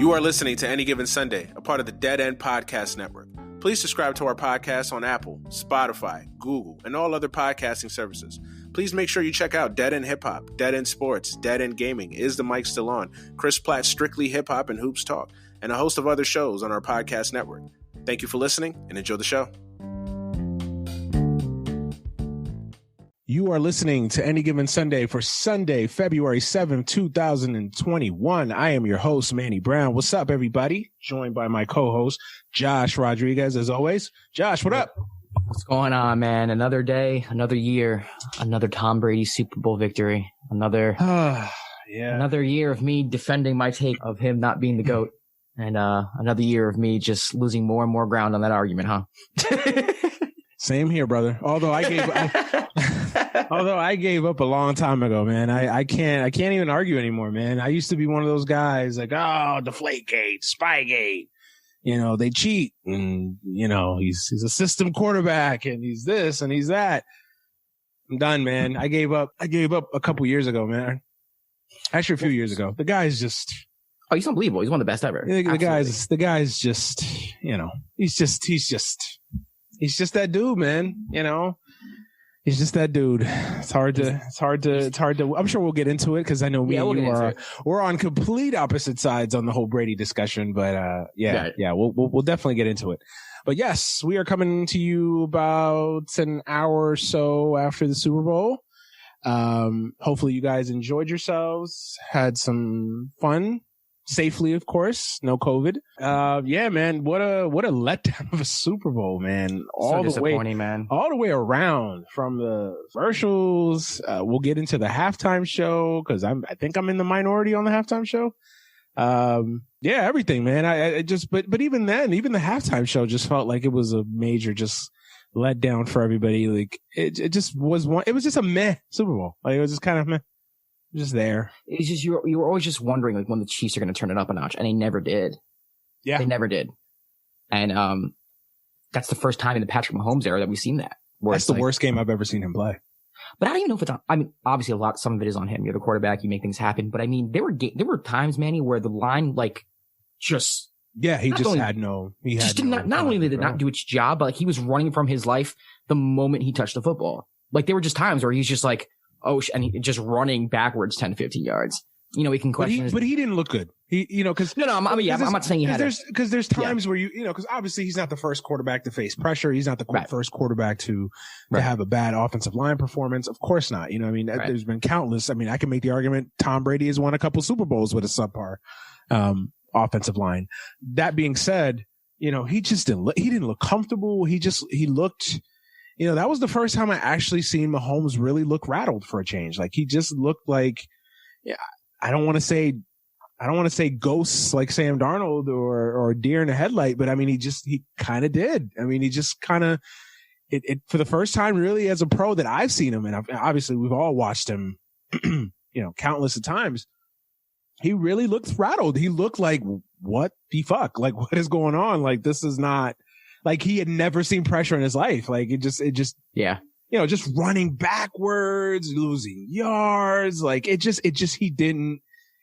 You are listening to Any Given Sunday, a part of the Dead End Podcast Network. Please subscribe to our podcast on Apple, Spotify, Google, and all other podcasting services. Please make sure you check out Dead End Hip Hop, Dead End Sports, Dead End Gaming, Is the Mic Still On, Chris Platt's Strictly Hip Hop and Hoops Talk, and a host of other shows on our podcast network. Thank you for listening and enjoy the show. You are listening to Any Given Sunday for Sunday, February 7th, 2021. I am your host, Manny Brown. What's up, everybody? Joined by my co-host, Josh Rodriguez, as always. Josh, what up? What's going on, man? Another day, another year, another Tom Brady Super Bowl victory, another year of me defending my take of him not being the GOAT, and another year of me just losing more and more ground on that argument, huh? Same here, brother. Although I gave up a long time ago, man. I can't even argue anymore, man. I used to be one of those guys like, oh, Deflategate, Spygate. You know, they cheat, and you know, he's a system quarterback, and he's this and he's that. I'm done, man. I gave up a couple years ago, man. Actually, a few years ago. The guy's just he's unbelievable. He's one of the best ever. The guy's just, you know, he's just that dude, man. You know, he's just that dude. It's hard to. I'm sure we'll get into it because I know we're on complete opposite sides on the whole Brady discussion. But we'll definitely get into it. But yes, we are coming to you about an hour or so after the Super Bowl. Hopefully you guys enjoyed yourselves, had some fun. Safely, of course, no COVID. Yeah, man, what a letdown of a Super Bowl, man. All the way around, from the commercials. We'll get into the halftime show because I think I'm in the minority on the halftime show. Yeah, everything, man. I just, but even then, even the halftime show just felt like it was a major just letdown for everybody. Like it just was it was just a meh Super Bowl. Like it was just kind of meh. Just there. It's just you were always just wondering like when the Chiefs are going to turn it up a notch, and they never did. Yeah, they never did. And that's the first time in the Patrick Mahomes era that we've seen that. That's the worst game I've ever seen him play. But I don't even know if it's on. I mean, obviously some of it is on him. You're the quarterback. You make things happen. But I mean, there were times, Manny, where the line like just not only did it not do its job, but like he was running from his life the moment he touched the football. Like there were just times where he's just like. And he just running backwards 10 to 15 yards. You know, we can question but he didn't look good. Because I'm not saying he had because there's times where because obviously he's not the first quarterback to face pressure. He's not the first quarterback to have a bad offensive line performance. Of course not. You know, I mean, there's been countless. I mean, I can make the argument Tom Brady has won a couple Super Bowls with a subpar offensive line. That being said, you know, he didn't look comfortable. He looked. You know, that was the first time I actually seen Mahomes really look rattled for a change. Like he just looked like, I don't want to say ghosts like Sam Darnold or deer in a headlight, but I mean, he kind of did. I mean, he just kind of, it for the first time really as a pro that I've seen him. And obviously we've all watched him, you know, countless of times. He really looked rattled. He looked like, what the fuck? Like, what is going on? Like, this is not. Like he had never seen pressure in his life. Like it just, you know, just running backwards, losing yards. Like he didn't.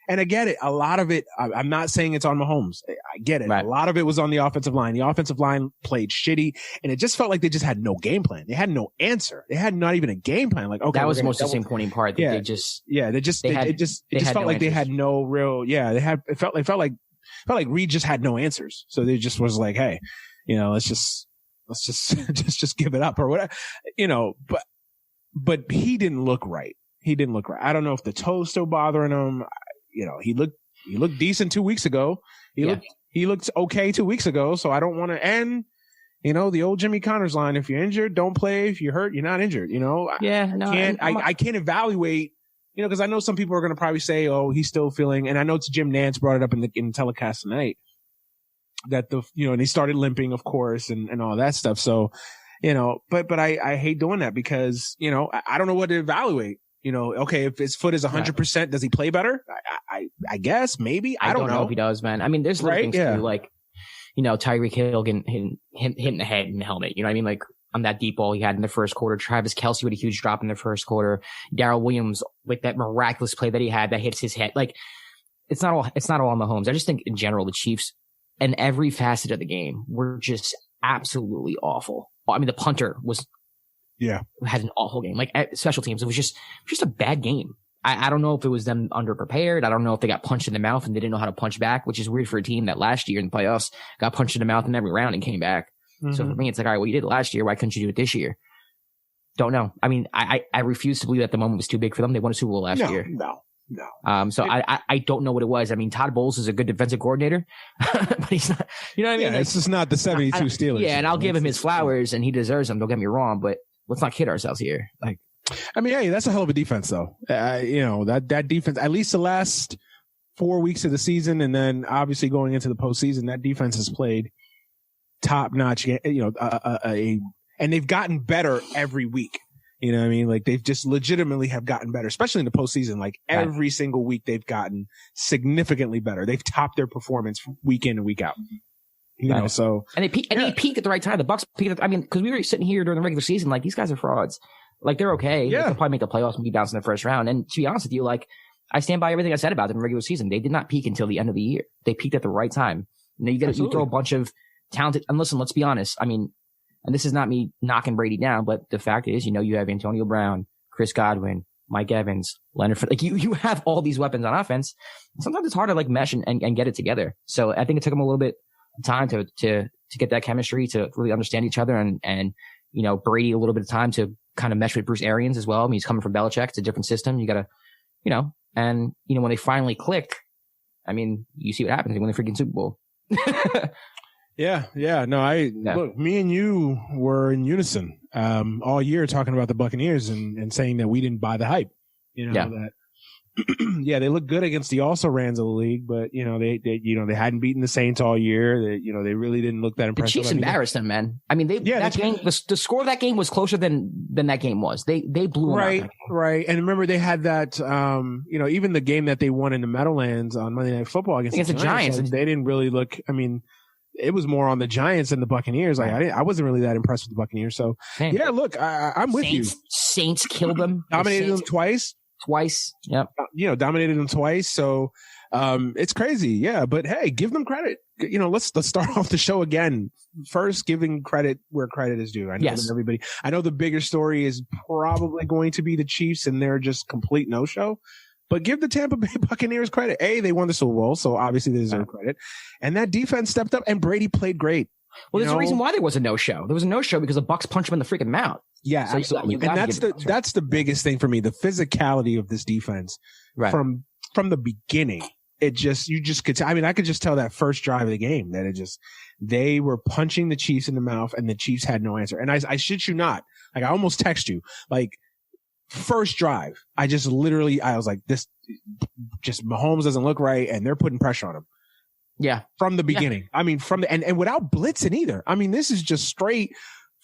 And I get it. A lot of it, I'm not saying it's on Mahomes. I get it. Right. A lot of it was on the offensive line. The offensive line played shitty, and it just felt like they just had no game plan. They had no answer. They had not even a game plan. Like, okay, that was the most disappointing part. That it just felt like they had no real. Yeah, it felt like Reed just had no answers. So they just was like, hey. You know, let's just give it up or whatever, you know, but he didn't look right. I don't know if the toe's still bothering him. You know, he looked decent 2 weeks ago. He looked okay 2 weeks ago. So I don't want to end, you know, the old Jimmy Connors line. If you're injured, don't play. If you're hurt, you're not injured. You know, I can't evaluate, you know, cause I know some people are going to probably say, oh, he's still feeling, and I know Jim Nance brought it up in the telecast tonight. That and he started limping, of course, and all that stuff. So, you know, but I hate doing that because, you know, I don't know what to evaluate. You know, okay, if his foot is 100%, does he play better? I guess maybe. I don't know if he does, man. I mean, there's little things too, like, you know, Tyreek Hill getting hit in the head in the helmet. You know what I mean? Like on that deep ball he had in the first quarter. Travis Kelce with a huge drop in the first quarter. Darrell Williams with that miraculous play that he had that hits his head. Like, it's not all on Mahomes. I just think in general, the Chiefs and every facet of the game were just absolutely awful. I mean, the punter had an awful game. Like special teams, it was just a bad game. I don't know if it was them underprepared. I don't know if they got punched in the mouth and they didn't know how to punch back, which is weird for a team that last year in the playoffs got punched in the mouth in every round and came back. Mm-hmm. So for me, it's like, all right, well, you did it last year. Why couldn't you do it this year? Don't know. I mean, I refuse to believe that the moment was too big for them. They won a Super Bowl last year. No. So I don't know what it was. I mean, Todd Bowles is a good defensive coordinator, but he's not, you know what I mean? Yeah, it's just not the 72 Steelers. Yeah, and I'll give him his flowers and he deserves them. Don't get me wrong, but let's not kid ourselves here. Like, I mean, hey, that's a hell of a defense, though. That defense, at least the last 4 weeks of the season, and then obviously going into the postseason, that defense has played top notch. And they've gotten better every week. You know what I mean? Like they've just legitimately have gotten better, especially in the postseason. Like every single week they've gotten significantly better. They've topped their performance week in and week out. You know, so they peaked at the right time. The Bucs peaked. Because we were sitting here during the regular season, like these guys are frauds. Like they're okay. Yeah. They'll probably make the playoffs and be bounced in the first round. And to be honest with you, like I stand by everything I said about them in the regular season. They did not peak until the end of the year. They peaked at the right time. And you throw a bunch of talented. And listen, let's be honest. I mean, and this is not me knocking Brady down, but the fact is, you have Antonio Brown, Chris Godwin, Mike Evans, Leonard. Like you have all these weapons on offense. Sometimes it's hard to like mesh and get it together. So I think it took them a little bit of time to get that chemistry, to really understand each other, and Brady a little bit of time to kind of mesh with Bruce Arians as well. I mean, he's coming from Belichick. It's a different system. You got to, and when they finally click, I mean, you see what happens. They win the freaking Super Bowl. Yeah. No, look, me and you were in unison all year talking about the Buccaneers and saying that we didn't buy the hype. That they look good against the also-rans of the league, but they hadn't beaten the Saints all year. They really didn't look that impressive. The Chiefs embarrassed them, man. I mean, the score of that game was closer than that game was. They blew them out. Right. And remember they had that even the game that they won in the Meadowlands on Monday Night Football against the Giants, they didn't really look. I mean, it was more on the Giants than the Buccaneers. Like I wasn't really that impressed with the Buccaneers. So yeah, look, I'm with you. Saints killed them. Dominated them twice. Yep. Dominated them twice. So it's crazy. Yeah, but hey, give them credit. Let's start off the show again. First, giving credit where credit is due. I know the bigger story is probably going to be the Chiefs and they're just complete no-show. But give the Tampa Bay Buccaneers credit. They won the Super Bowl, so obviously they deserve credit. And that defense stepped up, and Brady played great. Well, there's a reason why there was a no-show. There was a no-show because the Bucs punched him in the freaking mouth. Yeah, so absolutely. And that's the biggest thing for me, the physicality of this defense. Right. From the beginning. You just could tell. I mean, I could just tell that first drive of the game that they were punching the Chiefs in the mouth, and the Chiefs had no answer. And I shit you not. Like, I almost text you. Like, first drive, I was like, this just Mahomes doesn't look right, and they're putting pressure on him. Yeah. From the beginning. Yeah. I mean, and without blitzing either. I mean, this is just straight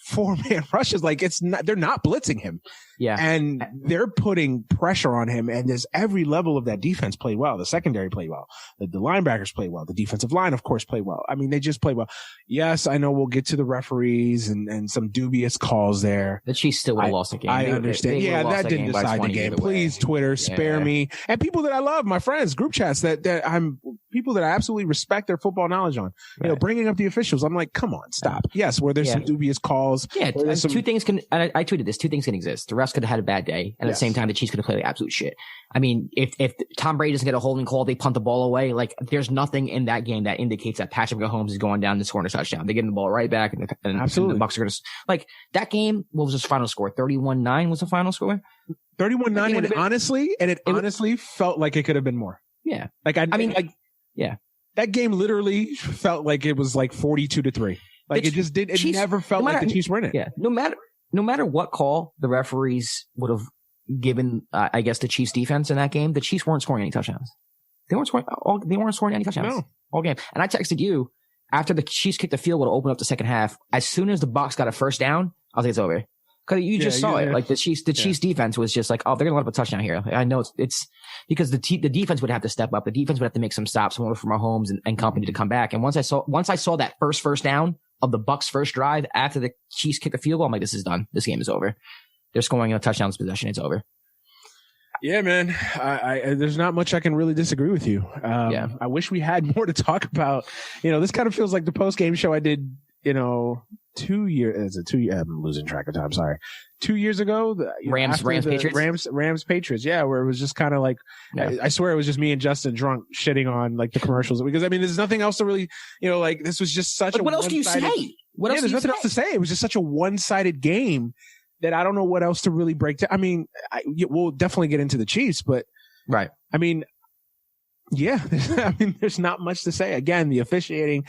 4-man rushes. Like they're not blitzing him. Yeah. And they're putting pressure on him. And there's every level of that defense played well. The secondary played well. The linebackers played well. The defensive line, of course, played well. I mean, they just played well. Yes, I know we'll get to the referees and some dubious calls there. The Chiefs still would have lost the game. I understand. That didn't decide the game. Please, Twitter, spare me. And people that I love, my friends, group chats that I'm people that I absolutely respect their football knowledge on. Right. Bringing up the officials. I'm like, come on, stop. Yes, where there's some dubious calls. Yeah, two things can, and I tweeted this, two things can exist. The refs could have had a bad day, and at the same time, the Chiefs could have played like absolute shit. I mean, if Tom Brady doesn't get a holding call, they punt the ball away. Like, there's nothing in that game that indicates that Patrick Mahomes is going down and scoring a touchdown. They're getting the ball right back, and the Bucs are going to, like, that game, what was his final score? 31-9 was the final score? 31-9, and it honestly felt like it could have been more. Yeah. Like, that game literally felt like it was like 42-3. Like, it never felt like the Chiefs were in it. Yeah. No matter what call the referees would have given, I guess, the Chiefs defense in that game, the Chiefs weren't scoring any touchdowns. They weren't scoring any touchdowns all game. And I texted you after the Chiefs kicked the field goal to open up the second half. As soon as the Bucs got a first down, I was like, it's over. Because you just saw it. Like the Chiefs defense was just like, oh, they're gonna let up a touchdown here. I know it's because the defense would have to step up. The defense would have to make some stops in order for Mahomes and company to come back. And once I saw that first down of the Bucs' first drive after the Chiefs kick a field goal, I'm like, this is done. This game is over. They're scoring a touchdown possession. It's over. Yeah, man. There's not much I can really disagree with you. I wish we had more to talk about. This kind of feels like the post-game show I did, 2 years. I'm losing track of time. Sorry. 2 years ago, Rams Patriots. Rams Patriots. Yeah, where it was just kind of like, I swear it was just me and Justin drunk shitting on like the commercials because there's nothing else to really, this was just such. What else do you say? There's nothing else to say. It was just such a one-sided game that I don't know what else to really break down. We'll definitely get into the Chiefs, but right. There's not much to say. Again, the officiating,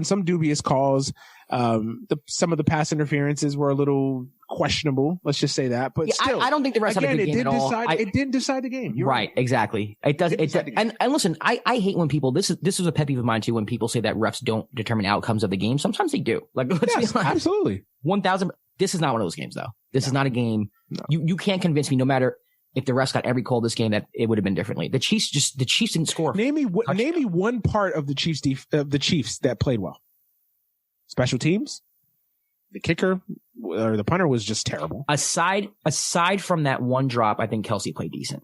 some dubious calls. Some of the pass interferences were a little questionable. Let's just say that. But still, I don't think the refs had a good game at all. It didn't decide the game. You're right. Exactly. It does. And listen, I hate when people. This is a pet peeve of mine too. When people say that refs don't determine outcomes of the game. Sometimes they do. Like, let's be honest. Absolutely. 1,000. This is not one of those games, though. This is not a game. No. You can't convince me, no matter if the refs got every call this game, that it would have been differently. The Chiefs didn't score. Name me one part of the Chiefs that played well. Special teams, the kicker or the punter was just terrible. Aside from that one drop, I think Kelsey played decent.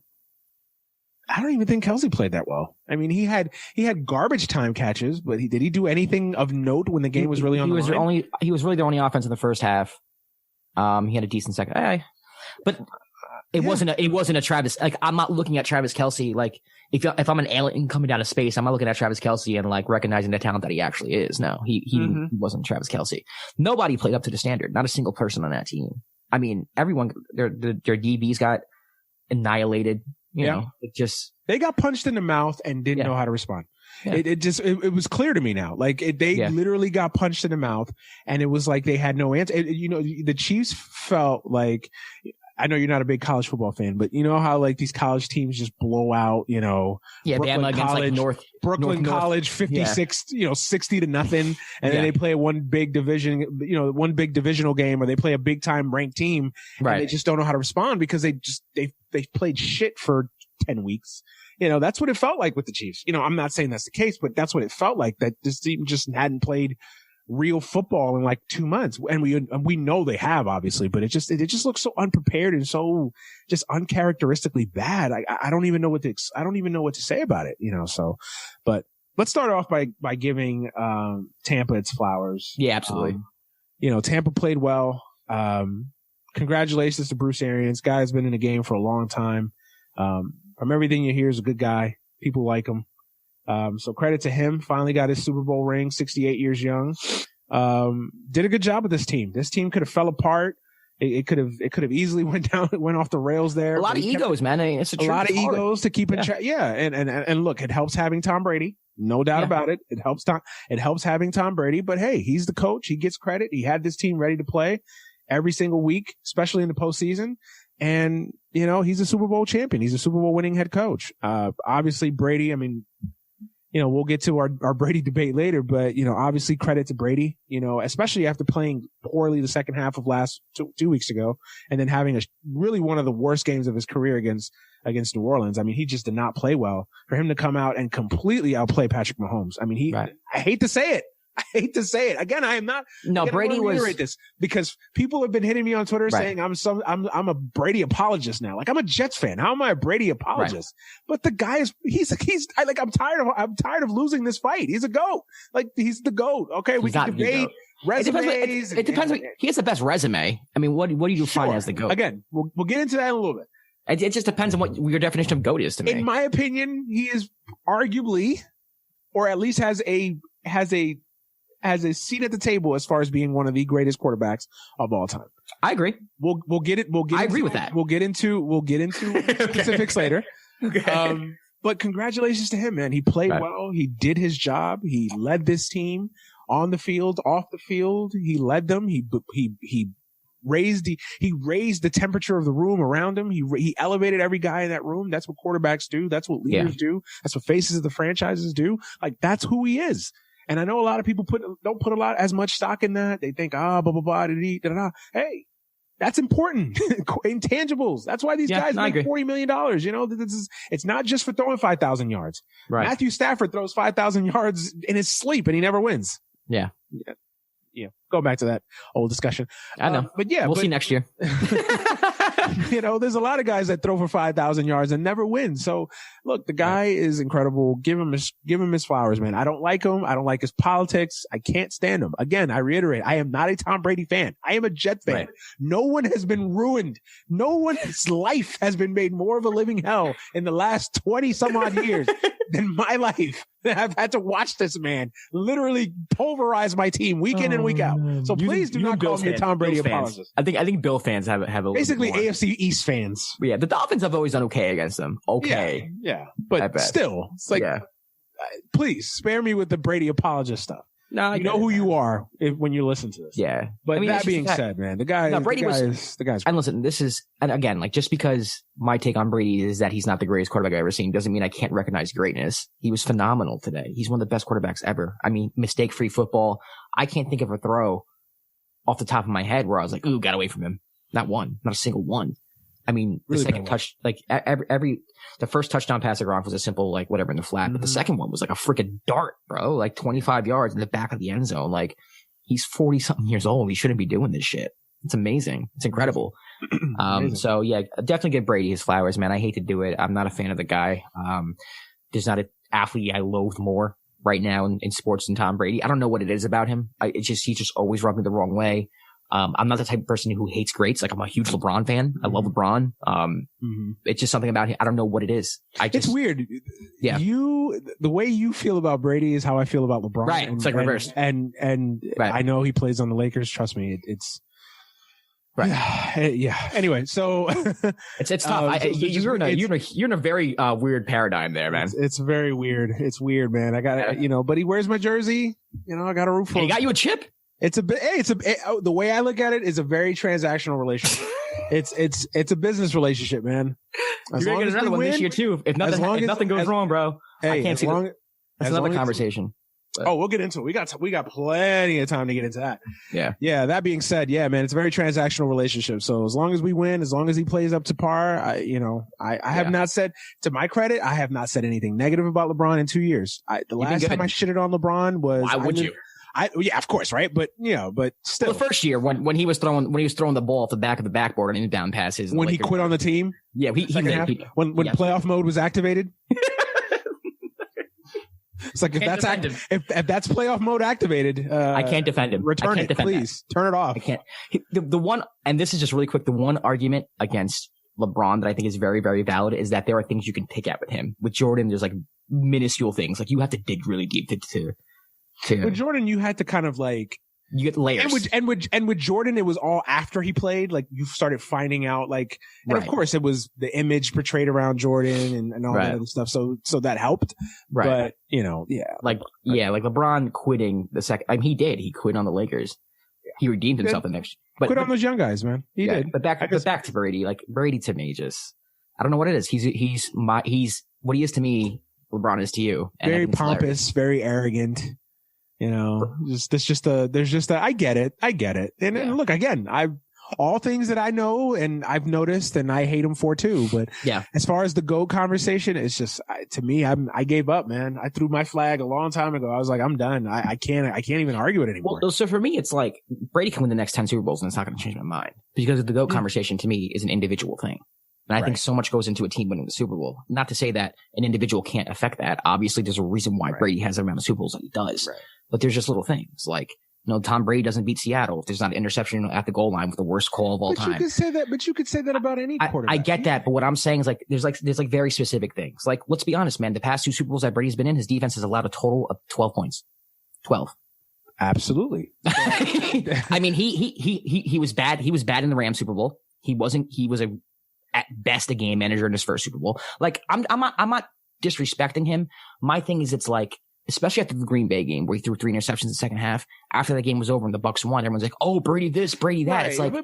I don't even think Kelsey played that well. He had garbage time catches, but did he do anything of note when the game was really on the line? He was really the only offense in the first half. He had a decent second, but it wasn't a Travis. Like, I'm not looking at Travis Kelsey. Like, if I'm an alien coming down to space, I'm not looking at Travis Kelsey and like recognizing the talent that he actually is. No, he wasn't Travis Kelsey. Nobody played up to the standard. Not a single person on that team. Everyone, their DBs got annihilated. You know, they got punched in the mouth and didn't know how to respond. Yeah. It was clear to me now. Like they literally got punched in the mouth, and it was like they had no answer. The Chiefs felt like, I know you're not a big college football fan, but you know how like these college teams just blow out, Brooklyn College, Brooklyn College 56, 60 to nothing. And then they play one big divisional game, or they play a big time ranked team. Right. And they just don't know how to respond because they played shit for 10 weeks. That's what it felt like with the Chiefs. I'm not saying that's the case, but that's what it felt like, that this team just hadn't played real football in like 2 months. And we know they have, obviously, but it just looks so unprepared and so just uncharacteristically bad. I don't even know what to say about it, but let's start off by giving, Tampa its flowers. Yeah, absolutely. Tampa played well. Congratulations to Bruce Arians. Guy's been in the game for a long time. From everything you hear, is a good guy. People like him. So credit to him. Finally got his Super Bowl ring, 68 years young. Did a good job with this team. This team could have fell apart. It could have easily went off the rails there. A lot of egos, man. It's a lot of egos to keep in check. Yeah. And look, it helps having Tom Brady. No doubt about it. It helps having Tom Brady, but hey, he's the coach. He gets credit. He had this team ready to play every single week, especially in the postseason. And, he's a Super Bowl champion. He's a Super Bowl winning head coach. Obviously Brady, we'll get to our Brady debate later, but, obviously credit to Brady, especially after playing poorly the second half of last 2 weeks ago, and then having really one of the worst games of his career against New Orleans. He just did not play well. For him to come out and completely outplay Patrick Mahomes. I hate to say it. Again, I am not. No, Brady was. Reiterate this because people have been hitting me on Twitter saying I'm a Brady apologist now. Like, I'm a Jets fan. How am I a Brady apologist? Right. But the guy I'm tired of losing this fight. He's a GOAT. Like, he's the GOAT. Okay, we can debate resumes. It depends. He has the best resume. What do you define as the GOAT? Again, we'll get into that in a little bit. It just depends on what your definition of GOAT is to me. In my opinion, he is arguably, or at least has a seat at the table as far as being one of the greatest quarterbacks of all time. I agree. I agree with that. We'll get into specifics later. Okay. But congratulations to him, man. He played well. He did his job. He led this team on the field, off the field. He led them. He raised the temperature of the room around him. He elevated every guy in that room. That's what quarterbacks do. That's what leaders do. That's what faces of the franchises do. Like, that's who he is. And I know a lot of people don't put as much stock in that. They think, blah, blah, blah, da. Hey, that's important. Intangibles. That's why these guys make $40 million. It's not just for throwing 5,000 yards. Right. Matthew Stafford throws 5,000 yards in his sleep and he never wins. Yeah. Yeah. Go back to that old discussion. I know. But yeah. We'll see next year. There's a lot of guys that throw for 5,000 yards and never win. So look, the guy is incredible. Give him his flowers, man. I don't like him. I don't like his politics. I can't stand him. Again, I reiterate, I am not a Tom Brady fan. I am a Jet fan. Right. No one has been ruined. No one's life has been made more of a living hell in the last 20 some odd years than my life. I've had to watch this man literally pulverize my team week in and week out. So please do not call me a Tom Brady apologist. I think Bill fans have a basically AFC East fans. Yeah, the Dolphins have always done okay against them. Okay, yeah, but still, it's like, please spare me with the Brady apologist stuff. No, you know who you are when you listen to this. Yeah. But that being said, man, the guy is. And listen, and again, like, just because my take on Brady is that he's not the greatest quarterback I've ever seen doesn't mean I can't recognize greatness. He was phenomenal today. He's one of the best quarterbacks ever. I mean, mistake-free football. I can't think of a throw off the top of my head where I was like, ooh, got away from him. Not a single one. I mean, the second touch, like the first touchdown pass at Gronk was a simple, like, whatever in the flat, but the second one was like a freaking dart, bro, like 25 yards in the back of the end zone. Like, he's 40 something years old. He shouldn't be doing this shit. It's amazing. It's incredible. So yeah, definitely give Brady his flowers, man. I hate to do it. I'm not a fan of the guy. There's not an athlete I loathe more right now in sports than Tom Brady. I don't know what it is about him. He just always rubbed me the wrong way. I'm not the type of person who hates greats. Like, I'm a huge LeBron fan. I love LeBron. It's just something about him. I don't know what it is. It's weird. Yeah. The way you feel about Brady is how I feel about LeBron. Right. It's like reversed. And right. I know he plays on the Lakers. Trust me. It's right. Yeah. Anyway, so it's tough. You're in a very weird paradigm there, man. It's very weird. It's weird, man. I got but he wears my jersey. I got a root for him. He got you a chip? The way I look at it is a very transactional relationship. It's a business relationship, man. You're gonna get another one this year too. If nothing goes wrong, bro. I can't see that. That's another conversation. We'll get into it. We got plenty of time to get into that. Yeah. Yeah. That being said, yeah, man, it's a very transactional relationship. So as long as we win, as long as he plays up to par, I have not said, to my credit, I have not said anything negative about LeBron in 2 years. The last time I shitted on LeBron was. Why would you? Yeah, of course, right? But but still, the first year when he was throwing the ball off the back of the backboard and down passes, when he quit on the team, yeah, when playoff mode was activated. It's like if that's playoff mode activated, I can't defend him. Return it, please. Turn it off. I can't. The one, and this is just really quick. The one argument against LeBron that I think is very, very valid is that there are things you can pick at with him. With Jordan, there's like minuscule things, like you have to dig really deep to. With Jordan, you had to kind of like you get layers, and with Jordan, it was all after he played. Like you started finding out, like, and of course, it was the image portrayed around Jordan and all that other stuff. So that helped, right? But like LeBron quitting the second. I mean, he quit on the Lakers. He redeemed himself the next. But quit on those young guys, man. He did. But back to Brady. Like Brady to me, just I don't know what it is. He's what he is to me. LeBron is to you. Very pompous, very arrogant. There's just a, I get it. And look, again, all things that I know and I've noticed and I hate him for too. But as far as the GOAT conversation, it's just, to me, I gave up, man. I threw my flag a long time ago. I was like, I'm done. I can't even argue it anymore. Well, so for me, it's like Brady can win the next 10 Super Bowls and it's not going to change my mind because the GOAT conversation to me is an individual thing. And I think so much goes into a team winning the Super Bowl. Not to say that an individual can't affect that. Obviously, there's a reason why Brady has the amount of Super Bowls that he does. Right. But there's just little things like, Tom Brady doesn't beat Seattle if there's not an interception at the goal line with the worst call of all time. You could say that about any quarterback. I get that, but what I'm saying is there's very specific things. Like, let's be honest, man. The past 2 Super Bowls that Brady's been in, his defense has allowed a total of 12 points. 12. Absolutely. I mean, he was bad. He was bad in the Rams Super Bowl. He was at best a game manager in his first Super Bowl. Like, I'm not disrespecting him. My thing is, it's like, especially after the Green Bay game where he threw 3 interceptions in the second half, after the game was over and the Bucs won, everyone's like, oh, Brady this, Brady that. Right. It's like,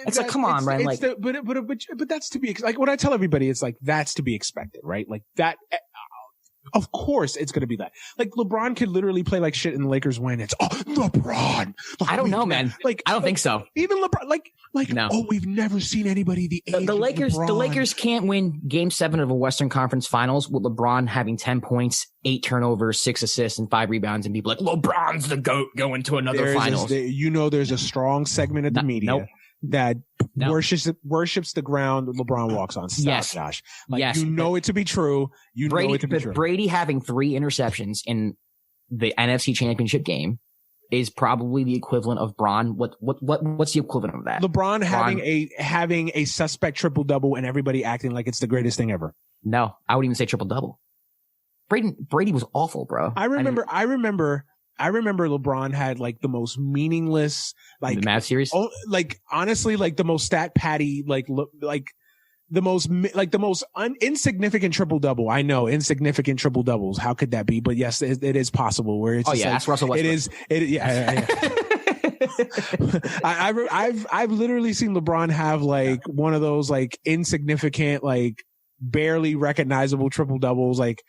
it's like, come on, man. Like, but that's to be, like, what I tell everybody, it's like, that's to be expected, right? Like that, of course it's going to be that. Like, LeBron could literally play like shit and the Lakers win. It's, LeBron. I don't know, man. Like, I don't think so. Even LeBron, no. We've never seen anybody the Lakers can't win Game 7 of a Western Conference Finals with LeBron having 10 points, 8 turnovers, 6 assists, and 5 rebounds, and people like, LeBron's the GOAT going to another finals. There's a strong segment of the media that worships the ground LeBron walks on. Stop, yes. Josh. Like, yes. you know it to be true. You know it to be true. Brady having 3 interceptions in the NFC Championship game is probably the equivalent of Bron. What's the equivalent of that? LeBron having a suspect triple double and everybody acting like it's the greatest thing ever. No, I would even say triple double. Brady was awful, bro. I remember LeBron had like the most meaningless, like the Mavs series. Like honestly, like the most stat patty, like the most insignificant triple double. I know insignificant triple doubles. How could that be? But yes, it is possible. Where it's that's Russell Westbrook. Yeah. I've literally seen LeBron have like one of those like insignificant, like barely recognizable triple doubles, like.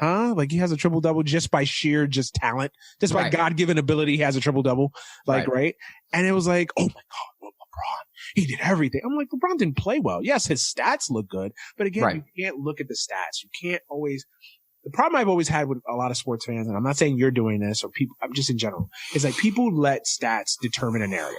Huh? Like he has a triple double just by sheer talent, just by God-given ability. He has a triple double, right? And it was like, oh my God, well, LeBron, he did everything. I'm like, LeBron didn't play well. Yes, his stats look good, but again, you can't look at the stats. You can't always. The problem I've always had with a lot of sports fans, and I'm not saying you're doing this or people, I'm just in general, is like people let stats determine a narrative.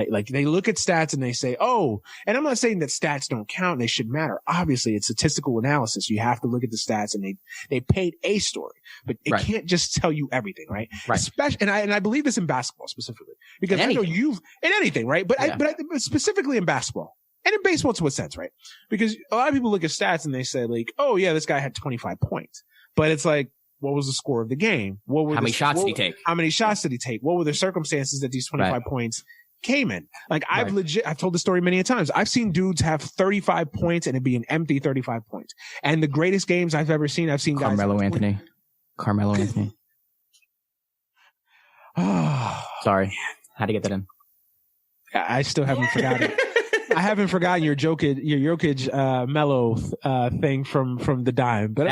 Like they look at stats and they say, oh, and I'm not saying that stats don't count. They should matter. Obviously, it's statistical analysis. You have to look at the stats and they paint a story, but it can't just tell you everything, right? Especially, and I believe this in basketball specifically because I know in anything, right? But but specifically in basketball and in baseball to a sense, right? Because a lot of people look at stats and they say like, oh yeah, this guy had 25 points, but it's like, what was the score of the game? How many shots did he take? How many shots did he take? What were the circumstances that these 25 points came in? Like I've told the story many a times. I've seen dudes have 35 points and it be an empty 35 points. And the greatest games I've ever seen, I've seen Carmelo Anthony. Sorry. Had to get that in. I still haven't forgotten. I haven't forgotten your Jokic Melo thing from the dime, but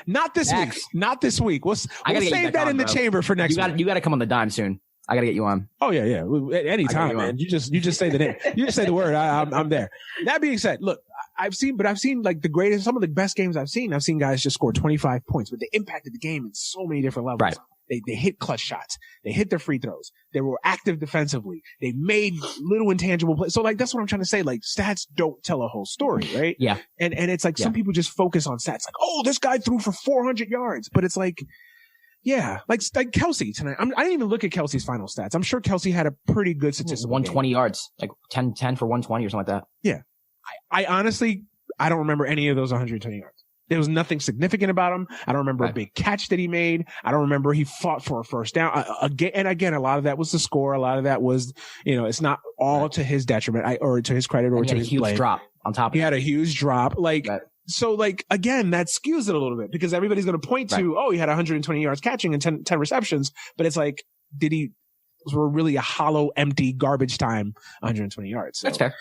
not this week. Not this week. We'll save that in the chamber for next week. You got to come on the dime soon. I gotta get you on. Oh yeah. Anytime, man. You just say the name. You just say the word. I'm there. That being said, look, I've seen like the greatest, some of the best games I've seen guys just score 25 points, but they impacted the game in so many different levels. Right. They hit clutch shots. They hit their free throws. They were active defensively. They made little intangible plays. So like, that's what I'm trying to say. Like stats don't tell a whole story, right? Yeah. And it's like some people just focus on stats. Like, oh, this guy threw for 400 yards, but it's like, yeah, like Kelsey tonight. I didn't even look at Kelsey's final stats. I'm sure Kelsey had a pretty good statistical 120 game. Yards, like 10 for 120 or something like that. Yeah. I honestly, I don't remember any of those 120 yards. There was nothing significant about him. I don't remember a big catch that he made. I don't remember he fought for a first down. Again, a lot of that was the score. A lot of that was, it's not all to his detriment or to his credit or to his blame. He had a huge drop on top of it. He had a huge drop. So again, that skews it a little bit because everybody's going to point to, he had 120 yards catching and 10 receptions. But it's like, were really a hollow, empty garbage time, 120 yards. So, that's fair.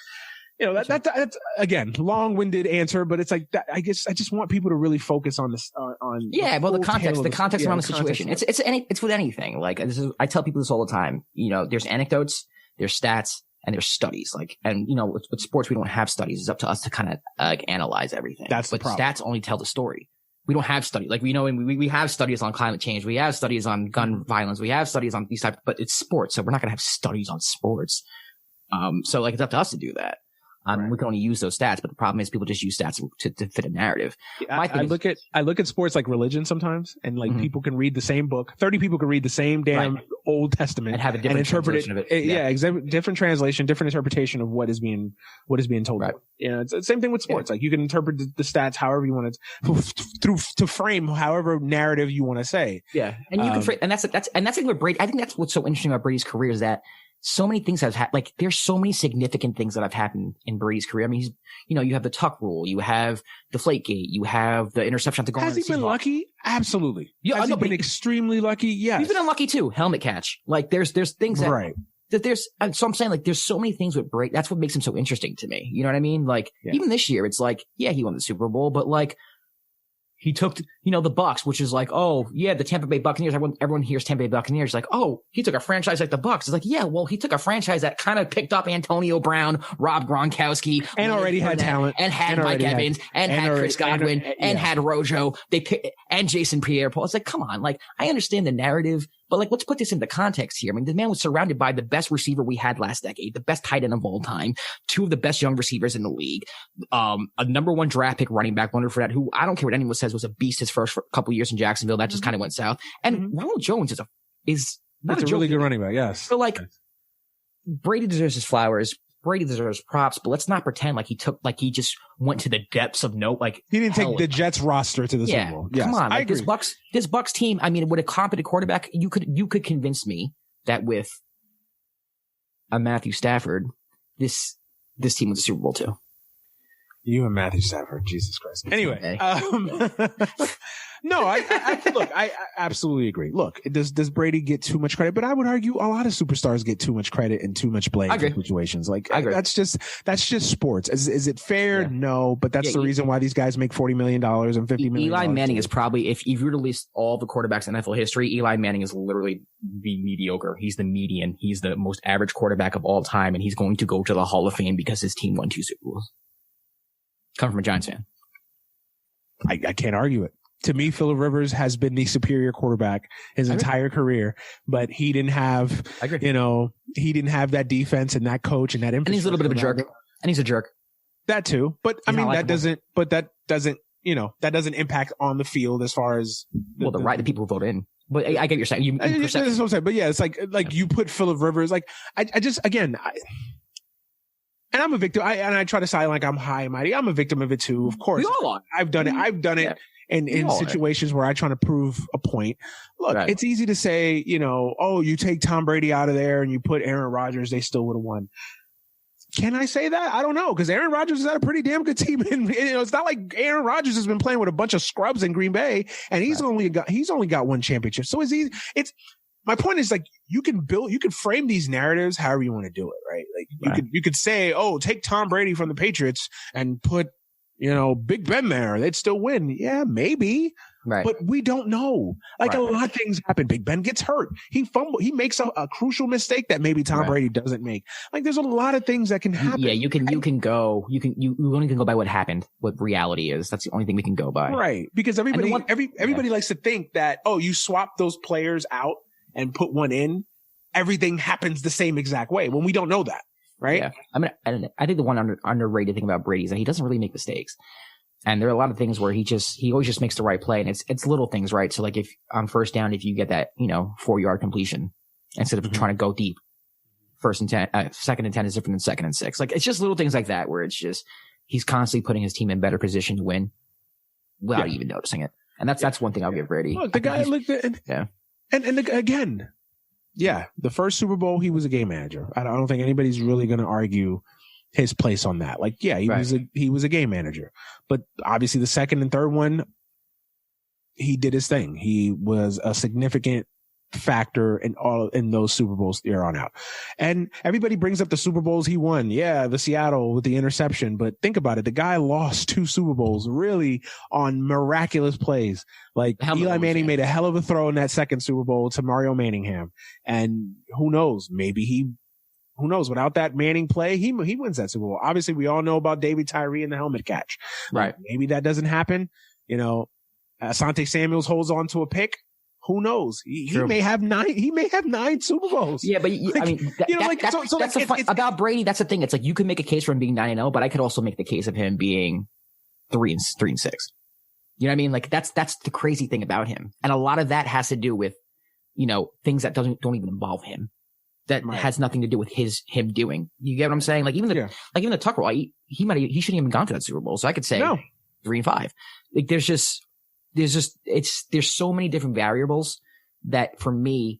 That's again, long-winded answer, but it's like that. I guess I just want people to really focus on this, the context around the situation. It's with anything. Like I tell people this all the time. There's anecdotes, there's stats, and there's studies. With sports, we don't have studies. It's up to us to kind of analyze everything. That's the problem. Stats only tell the story. We don't have studies. We have studies on climate change. We have studies on gun violence. We have studies on these types, but it's sports. So we're not going to have studies on sports. So it's up to us to do that. We can only use those stats, but the problem is people just use stats to fit a narrative. I look at sports like religion sometimes, and people can read the same book. 30 people can read the same damn Old Testament and have a different translation of it. Different translation, different interpretation of what is being told. Right. It's the same thing with sports. Like you can interpret the stats however you want to frame however narrative you want to say. Yeah, and you can frame, and that's what Brady. I think that's what's so interesting about Brady's career is that so many things have happened. There's so many significant things that have happened in Brady's career. I mean, you have the Tuck rule, you have the Flakegate, you have the interception at the goal. Has he been lucky? Absolutely. Has he been extremely lucky? Yes. He's been unlucky too. Helmet catch. There's things that so I'm saying there's so many things with Brady. That's what makes him so interesting to me. You know what I mean? Even this year, it's he won the Super Bowl, but he took, the Bucks, which is the Tampa Bay Buccaneers. Everyone hears Tampa Bay Buccaneers he took a franchise like the Bucks. It's he took a franchise that kind of picked up Antonio Brown, Rob Gronkowski, and already had talent, and had Mike Evans, and had Chris Godwin, and had Rojo. They picked and Jason Pierre-Paul. It's come on, I understand the narrative But like, let's put this into context here. I mean, the man was surrounded by the best receiver we had last decade, the best tight end of all time, two of the best young receivers in the league, a number 1 draft pick running back, Leonard Fournette, who I don't care what anyone says was a beast his first couple of years in Jacksonville. That just kind of went south. And Ronald Jones is not a really good running back. Yes. So like, Brady deserves his flowers. Brady deserves props, but let's not pretend like he just went to the depths of he didn't take the Jets roster to the Super Bowl. Yes, come on, like this Bucs team. I mean, with a competent quarterback, you could convince me that with a Matthew Stafford, this team was a Super Bowl too. You and Matthew Stafford, Jesus Christ. Anyway, no, I absolutely agree. Look, does Brady get too much credit? But I would argue a lot of superstars get too much credit and too much blame in situations. Like, that's just sports. Is it fair? Yeah. No, but that's the reason why these guys make $40 million and $50 million. Eli Manning is probably, if you were to list all the quarterbacks in NFL history, Eli Manning is literally the mediocre. He's the median. He's the most average quarterback of all time, and he's going to go to the Hall of Fame because his team won 2 Super Bowls. Come from a Giants fan. I can't argue it. To me, Phillip Rivers has been the superior quarterback his entire career, but he didn't have, he didn't have that defense and that coach and that infrastructure. And he's a little bit of a jerk. And he's a jerk. That too. But I mean, that doesn't impact on the field as far as the people who vote in. But I get your saying. That's what I'm saying. But yeah, it's like you put Phillip Rivers, like I just, again, and I'm a victim. I try to sound like I'm high and mighty. I'm a victim of it too, of course. I've done it. I've done it in situations where I try to prove a point. Look, it's easy to say, you take Tom Brady out of there and you put Aaron Rodgers, they still would have won. Can I say that? I don't know, because Aaron Rodgers is at a pretty damn good team. And it's not like Aaron Rodgers has been playing with a bunch of scrubs in Green Bay, and he's only got 1 championship. So my point is, like, you can frame these narratives however you want to do it, right? Like you could say, take Tom Brady from the Patriots and put, Big Ben there. They'd still win. Yeah, maybe. Right. But we don't know. Like, a lot of things happen. Big Ben gets hurt. He makes a crucial mistake that maybe Tom Brady doesn't make. Like, there's a lot of things that can happen. Yeah, you only can go by what happened, what reality is. That's the only thing we can go by. Right. Because everybody likes to think that, you swap those players out and put one in, everything happens the same exact way when we don't know that, right? Yeah. I think the one underrated thing about Brady is that he doesn't really make mistakes. And there are a lot of things where he always just makes the right play, and it's little things, right? So like if on first down, if you get that, 4-yard completion instead of trying to go deep, 2nd and 10 is different than 2nd and 6. Like, it's just little things like that where it's just, he's constantly putting his team in better position to win without even noticing it. And that's one thing I'll give Brady. Look, the guy looked at, again, the first Super Bowl, he was a game manager. I don't think anybody's really going to argue his place on that. Like, he was a game manager. But obviously the second and third one, he did his thing. He was a significant factor in those Super Bowls there on out. And everybody brings up the Super Bowls he won. Yeah, the Seattle with the interception. But think about it. The guy lost 2 Super Bowls really on miraculous plays. Like, Eli Manning made a hell of a throw in that second Super Bowl to Mario Manningham. And who knows? Who knows? Without that Manning play, he wins that Super Bowl. Obviously, we all know about David Tyree and the helmet catch. Right. Maybe that doesn't happen. Asante Samuels holds on to a pick. Who knows? He may have 9. He may have 9 Super Bowls. Yeah, but about Brady, that's the thing. It's like, you can make a case for him being 9-0, but I could also make the case of him being 3-6. You know what I mean? Like, that's the crazy thing about him, and a lot of that has to do with things that don't even involve him. That has nothing to do with him doing. You get what I'm saying? Like, even the Tuck rule, he shouldn't even gone to that Super Bowl. So I could say 3-5. Like, there's so many different variables that, for me,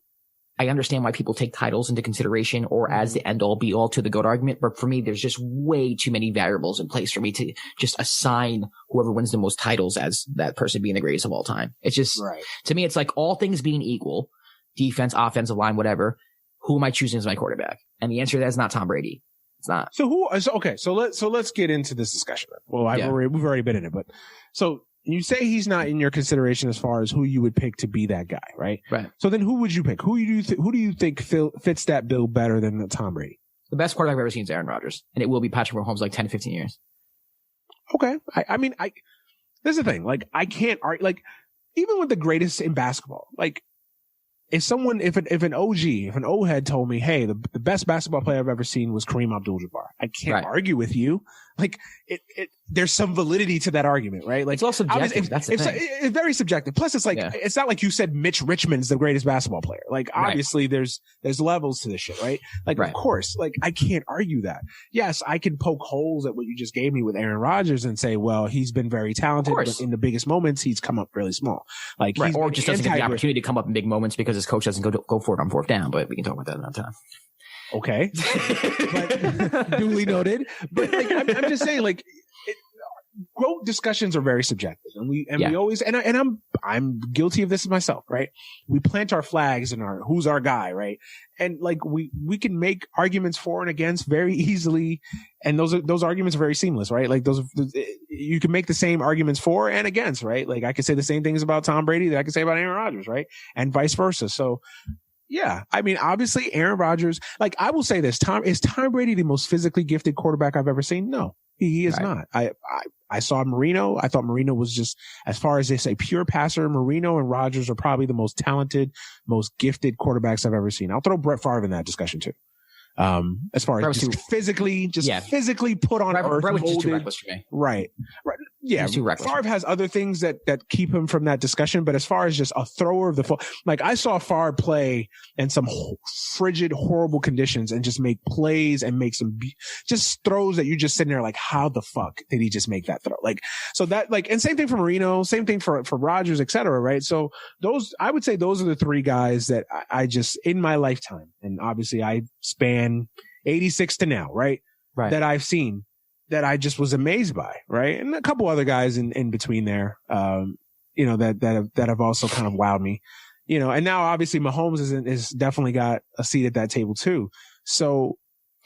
I understand why people take titles into consideration or as the end all be all to the GOAT argument. But for me, there's just way too many variables in place for me to just assign whoever wins the most titles as that person being the greatest of all time. It's just, to me, it's like, all things being equal, defense, offensive line, whatever, who am I choosing as my quarterback? And the answer to that is not Tom Brady. It's not. So let's get into this discussion. Well, we've already been in it, but so you say he's not in your consideration as far as who you would pick to be that guy, right? Right. So then who would you pick? Who do you think fits that bill better than Tom Brady? The best quarterback I've ever seen is Aaron Rodgers, and it will be Patrick Mahomes like 10 to 15 years. Okay. I mean, this is the thing. Like, I can't argue, like, even with the greatest in basketball, like, if an old head told me, hey, the best basketball player I've ever seen was Kareem Abdul-Jabbar, I can't argue with you. Like there's some validity to that argument, right? Like it's all subjective. That's the thing. It's very subjective. Plus, it's like it's not like you said Mitch Richmond's the greatest basketball player. Like obviously there's levels to this shit, right? Like of course, like I can't argue that. Yes, I can poke holes at what you just gave me with Aaron Rodgers and say, well, he's been very talented, but in the biggest moments he's come up really small. Like or just doesn't get the opportunity to come up in big moments because his coach doesn't go for it on fourth down. But we can talk about that another time. Okay. But duly noted. But like, I'm just saying, like, quote discussions are very subjective, and we always, and I'm guilty of this myself, right? We plant our flags and who's our guy, right? And like we can make arguments for and against very easily, and those arguments are very seamless, right? Like you can make the same arguments for and against, right? Like I could say the same things about Tom Brady that I could say about Aaron Rodgers, right? And vice versa. So. Yeah. I mean, obviously Aaron Rodgers, like I will say this, is Tom Brady the most physically gifted quarterback I've ever seen? No, he is not. I saw Marino. I thought Marino was just, as far as they say, pure passer. Marino and Rodgers are probably the most talented, most gifted quarterbacks I've ever seen. I'll throw Brett Favre in that discussion too. As far as just physically put on earth. Brett was just too reckless for me. Right. Yeah. Favre has other things that keep him from that discussion. But as far as just a thrower of the football, like I saw Favre play in some frigid, horrible conditions and just make plays and make some just throws that you just sitting there like, how the fuck did he just make that throw? Like, so that like, and same thing for Marino, same thing for Rodgers, et cetera. Right. So I would say those are the three guys that I just, in my lifetime, and obviously I span 86 to now, right? That I've seen that I just was amazed by, right? And a couple other guys in between there, that have also kind of wowed me, and now obviously Mahomes is definitely got a seat at that table too. So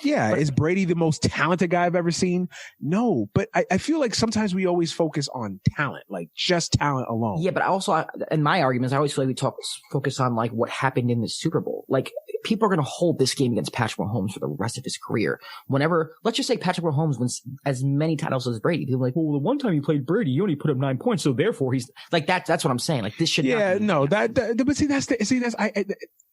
yeah, is Brady the most talented guy I've ever seen? No, but I feel like sometimes we always focus on talent, like just talent alone. Yeah, but also in my arguments, I always feel like we focus on like what happened in the Super Bowl. Like people are going to hold this game against Patrick Mahomes for the rest of his career. Whenever, let's just say Patrick Mahomes wins as many titles as Brady. People are like, well, the one time he played Brady, he only put up 9 points, so therefore he's like that. That's what I'm saying. Like this should. Yeah, no, but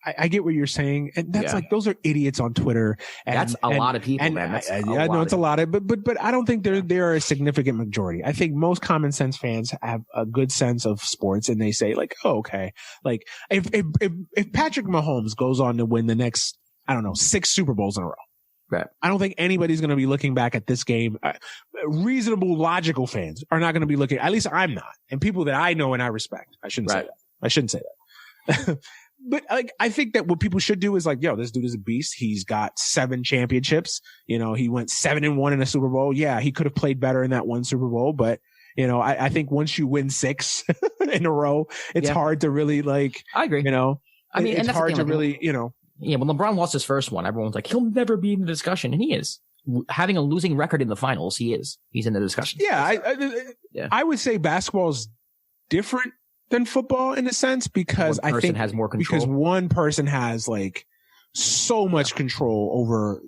I get what you're saying, and that's like those are idiots on Twitter. And, that's a lot of people, man. That's it's a lot of, but I don't think they're a significant majority. I think most common sense fans have a good sense of sports, and they say like, oh, okay, like if Patrick Mahomes goes on to win the next, I don't know, 6 Super Bowls in a row. Right. I don't think anybody's going to be looking back at this game. Reasonable, logical fans are not going to be looking. At least I'm not, and people that I know and I respect. I shouldn't say that. But like, I think that what people should do is like, yo, this dude is a beast. He's got 7 championships. He went 7-1 in a Super Bowl. Yeah, he could have played better in that one Super Bowl, but I think once you win 6 in a row, it's hard to really like. I agree. I mean, it's hard to really, Yeah, when LeBron lost his first one, everyone's like, he'll never be in the discussion, and he is. Having a losing record in the finals, he is. He's in the discussion. Yeah, I would say basketball is different than football in a sense because I think has more control. Because one person has like so much control over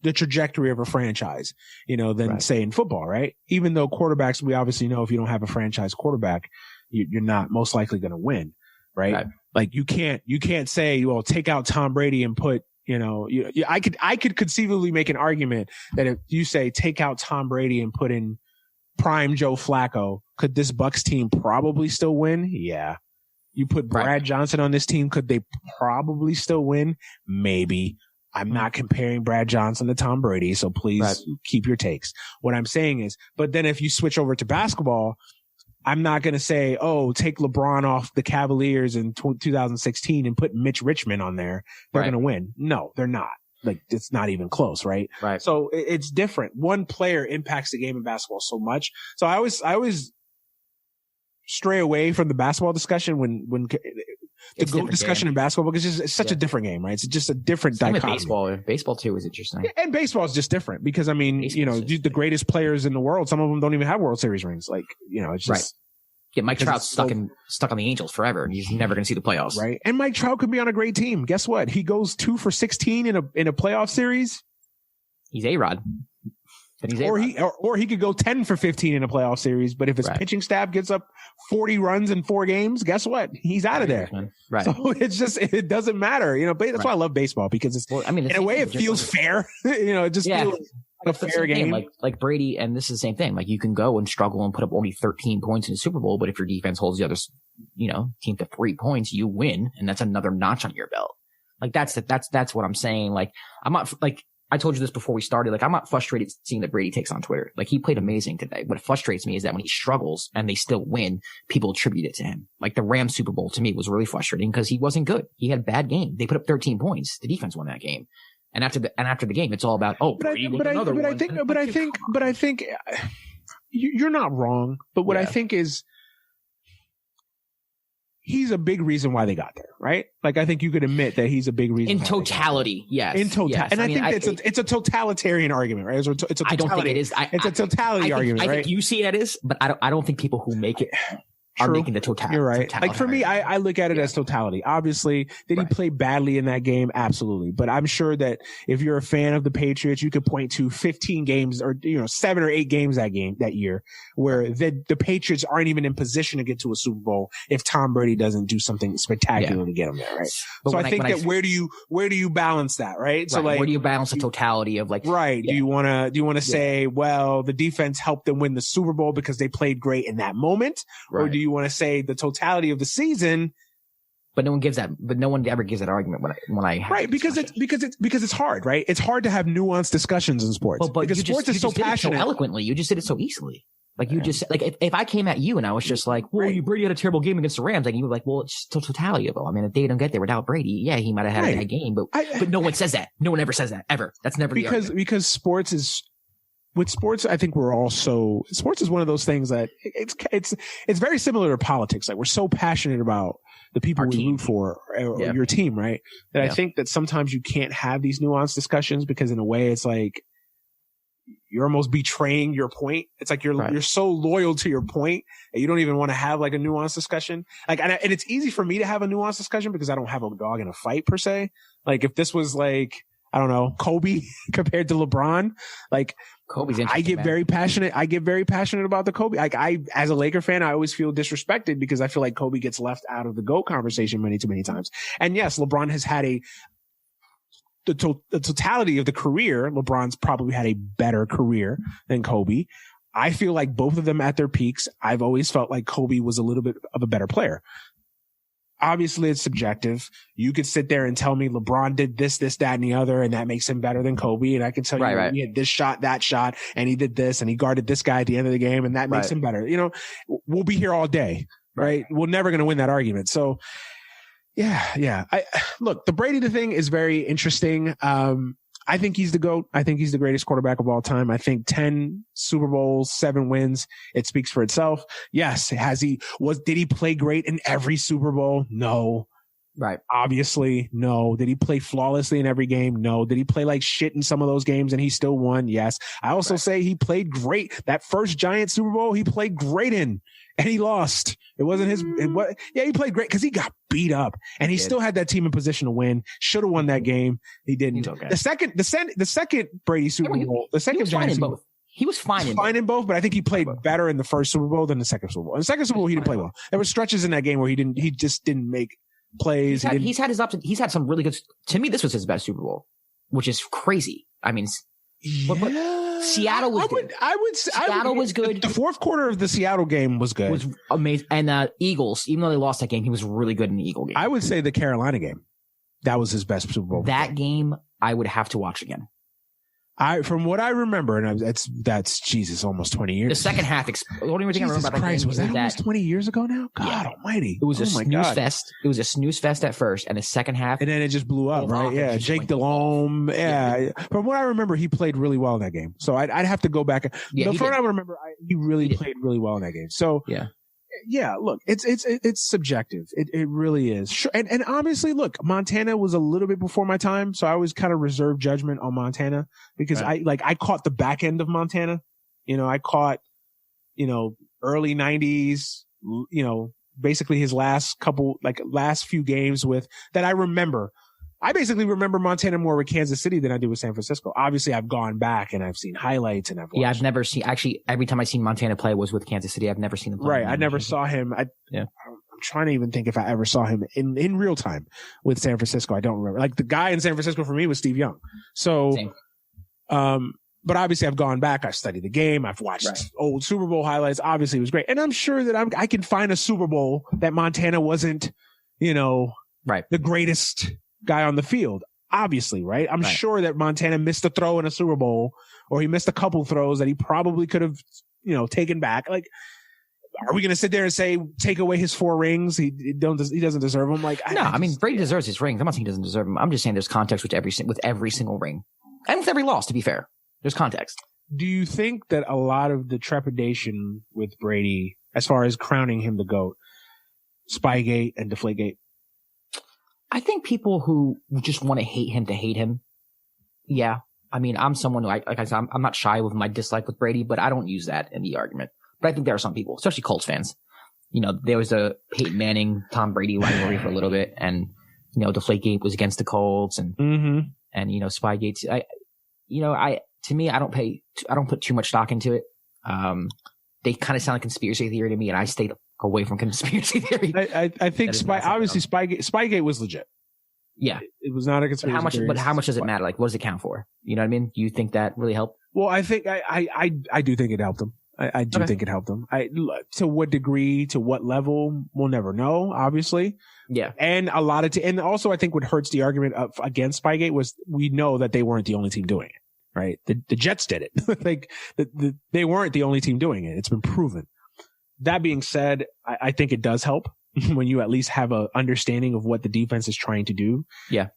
the trajectory of a franchise, than say in football, right? Even though quarterbacks, we obviously know if you don't have a franchise quarterback, you're not most likely going to win, right? Like you can't say, well, take out Tom Brady and put, I could conceivably make an argument that if you say take out Tom Brady and put in prime Joe Flacco, could this Bucks team probably still win? Yeah. You put Brad Johnson on this team, could they probably still win? Maybe. I'm not comparing Brad Johnson to Tom Brady, so please keep your takes. What I'm saying is, but then if you switch over to basketball, I'm not going to say, oh, take LeBron off the Cavaliers in 2016 and put Mitch Richmond on there. They're going to win. No, they're not. Like, it's not even close, right? Right. So it's different. One player impacts the game in basketball so much. So I always stray away from the basketball discussion when the GOAT discussion in basketball because it's such a different game, right? It's just a different dichotomy. Baseball too is interesting. And baseball is just different because I mean, the greatest players in the world, some of them don't even have World Series rings. Like, it's just Yeah, Mike Trout's stuck on the Angels forever, and he's never going to see the playoffs. Right, and Mike Trout could be on a great team. Guess what? He goes 2 for 16 in a playoff series. He's A-Rod. Or he could go 10 for 15 in a playoff series, but if his pitching staff gets up 40 runs in 4 games, guess what? He's out of there. Right. So it doesn't matter. That's why I love baseball, because it's, in a way it feels fair. It just feels like a fair game. Like Brady, and this is the same thing. Like, you can go and struggle and put up only 13 points in the Super Bowl, but if your defense holds the other, team to 3 points, you win, and that's another notch on your belt. Like, that's what I'm saying. Like, I'm not, like, I told you this before we started. Like, I'm not frustrated seeing that Brady takes on Twitter. Like, he played amazing today. What frustrates me is that when he struggles and they still win, people attribute it to him. Like, the Rams Super Bowl to me was really frustrating because he wasn't good. He had a bad game. They put up 13 points. The defense won that game. And after the game, it's all about, I think you're not wrong. But what I think is, he's a big reason why they got there, right? Like, I think you could admit that he's a big reason. In totality, yes. In totality. Yes. And I think it's a totalitarian argument, right? I don't think it is. It's a totality argument, right? I think you see it as, but I don't think people who make it are making the totality. You're right. Like, for me, I look at it as totality. Obviously, did he play badly in that game? Absolutely. But I'm sure that if you're a fan of the Patriots, you could point to 15 games or 7 or 8 games that year where the Patriots aren't even in position to get to a Super Bowl if Tom Brady doesn't do something spectacular to get them there, right? But so I think that where do you balance that, right? So, like, where do you balance the totality of, like, right? Do you want to say, well, the defense helped them win the Super Bowl because they played great in that moment, or do you want to say the totality of the season? But no one ever gives that argument when I right, because it's hard, right? It's hard to have nuanced discussions in sports. But because sports is so passionate. So eloquently, you just did it so easily. Like, you just, like, if I came at you and I was just like, well, Brady had a terrible game against the Rams, like, you were like, well, it's the totality of it. I mean, if they don't get there without Brady, yeah, he might have had a bad game, but no one says that. No one ever says that, ever. That's never the argument. Because sports is, with sports, I think sports is one of those things that it's very similar to politics. Like, we're so passionate about the people we root for, or your team, right? That I think that sometimes you can't have these nuanced discussions, because in a way it's like you're almost betraying your point. It's like you're so loyal to your point that you don't even want to have, like, a nuanced discussion. Like, and it's easy for me to have a nuanced discussion because I don't have a dog in a fight per se. Like, if this was, like, I don't know, Kobe compared to LeBron, like, Kobe's I get very passionate. I get very passionate about the Kobe. Like, as a Laker fan, I always feel disrespected because I feel like Kobe gets left out of the GOAT conversation many too many times. And yes, LeBron has had the totality of the career. LeBron's probably had a better career than Kobe. I feel like both of them at their peaks, I've always felt like Kobe was a little bit of a better player. Obviously, it's subjective. You could sit there and tell me LeBron did this, that, and the other, and that makes him better than Kobe. And I can tell you he had this shot, that shot, and he did this, and he guarded this guy at the end of the game, and that makes him better. We'll be here all day, right? We're never going to win that argument. So, yeah. Look, the Brady thing is very interesting. I think he's the GOAT. I think he's the greatest quarterback of all time. I think 10 Super Bowls, 7 wins, it speaks for itself. Yes. Did he play great in every Super Bowl? No. Right. Obviously, no. Did he play flawlessly in every game? No. Did he play like shit in some of those games and he still won? Yes. I also say he played great. That first Giants Super Bowl, he played great in, and he lost. It wasn't his. He played great because he got beat up, and he still had that team in position to win. Should have won that game. He didn't. Okay. The second Brady Super Bowl, the second Giants Super Bowl. He was fine in both, but I think he played better in the first Super Bowl than the second Super Bowl. In the second Super Bowl, he didn't play well. There were stretches in that game where he just didn't make plays. He's had his ups. He's had some really good. To me, this was his best Super Bowl, which is crazy. I mean, Seattle was good. I would say Seattle was good. The fourth quarter of the Seattle game was good. Was amazing. And Eagles, even though they lost that game, he was really good in the Eagle game. I would say the Carolina game. That was his best Super Bowl. That game, I would have to watch again. From what I remember, and that's Jesus, almost 20 years. The second half, the only thing I remember about that game was that almost 20 years ago now? God almighty. It was a snooze fest. It was a snooze fest at first, and the second half. And then it just blew up, right? Yeah. Jake Delhomme. Yeah. From what I remember, he played really well in that game. So I'd have to go back. From what I remember, he really played really well in that game. So yeah, look, it's subjective. It really is. Sure. And honestly, look, Montana was a little bit before my time, so I always kind of reserve judgment on Montana because I caught the back end of Montana. I caught, early 90s, basically his last few games that I remember. I basically remember Montana more with Kansas City than I do with San Francisco. Obviously, I've gone back and I've seen highlights and I've watched. Yeah, I've never seen, actually, every time I've seen Montana play was with Kansas City. I've never seen him play. Right. I never saw him. I'm trying to even think if I ever saw him in real time with San Francisco. I don't remember. Like the guy in San Francisco for me was Steve Young. So, but obviously I've gone back. I've studied the game. I've watched old Super Bowl highlights. Obviously it was great. And I'm sure that I can find a Super Bowl that Montana wasn't, the greatest guy on the field. Obviously, right? I'm sure that Montana missed a throw in a Super Bowl, or he missed a couple throws that he probably could have, taken back. Like, are we going to sit there and say, take away his 4 rings? He doesn't deserve them. Like, Brady deserves his rings. I'm not saying he doesn't deserve them. I'm just saying there's context with every single ring and with every loss, to be fair. There's context. Do you think that a lot of the trepidation with Brady, as far as crowning him the GOAT, Spygate and Deflategate? I think people who just want to hate him. Yeah. I mean, I'm someone who, like I said, I'm not shy with my dislike with Brady, but I don't use that in the argument. But I think there are some people, especially Colts fans. There was a Peyton Manning, Tom Brady rivalry for a little bit, and, Deflategate was against the Colts, and Spygate. To me, I don't put too much stock into it. They kind of sound like conspiracy theory to me, and I stayed away from conspiracy theory. I think Spygate was legit. Yeah. It was not a conspiracy theory. But how much does it matter? Like, what does it count for? You know what I mean? Do you think that really helped? Well, I think I do think it helped him. I do think it helped him. To what degree, to what level, we'll never know, obviously. Yeah. And and also I think what hurts the argument against Spygate was we know that they weren't the only team doing it. Right. The Jets did it. Like they weren't the only team doing it. It's been proven. That being said, I think it does help when you at least have a understanding of what the defense is trying to do. Yeah.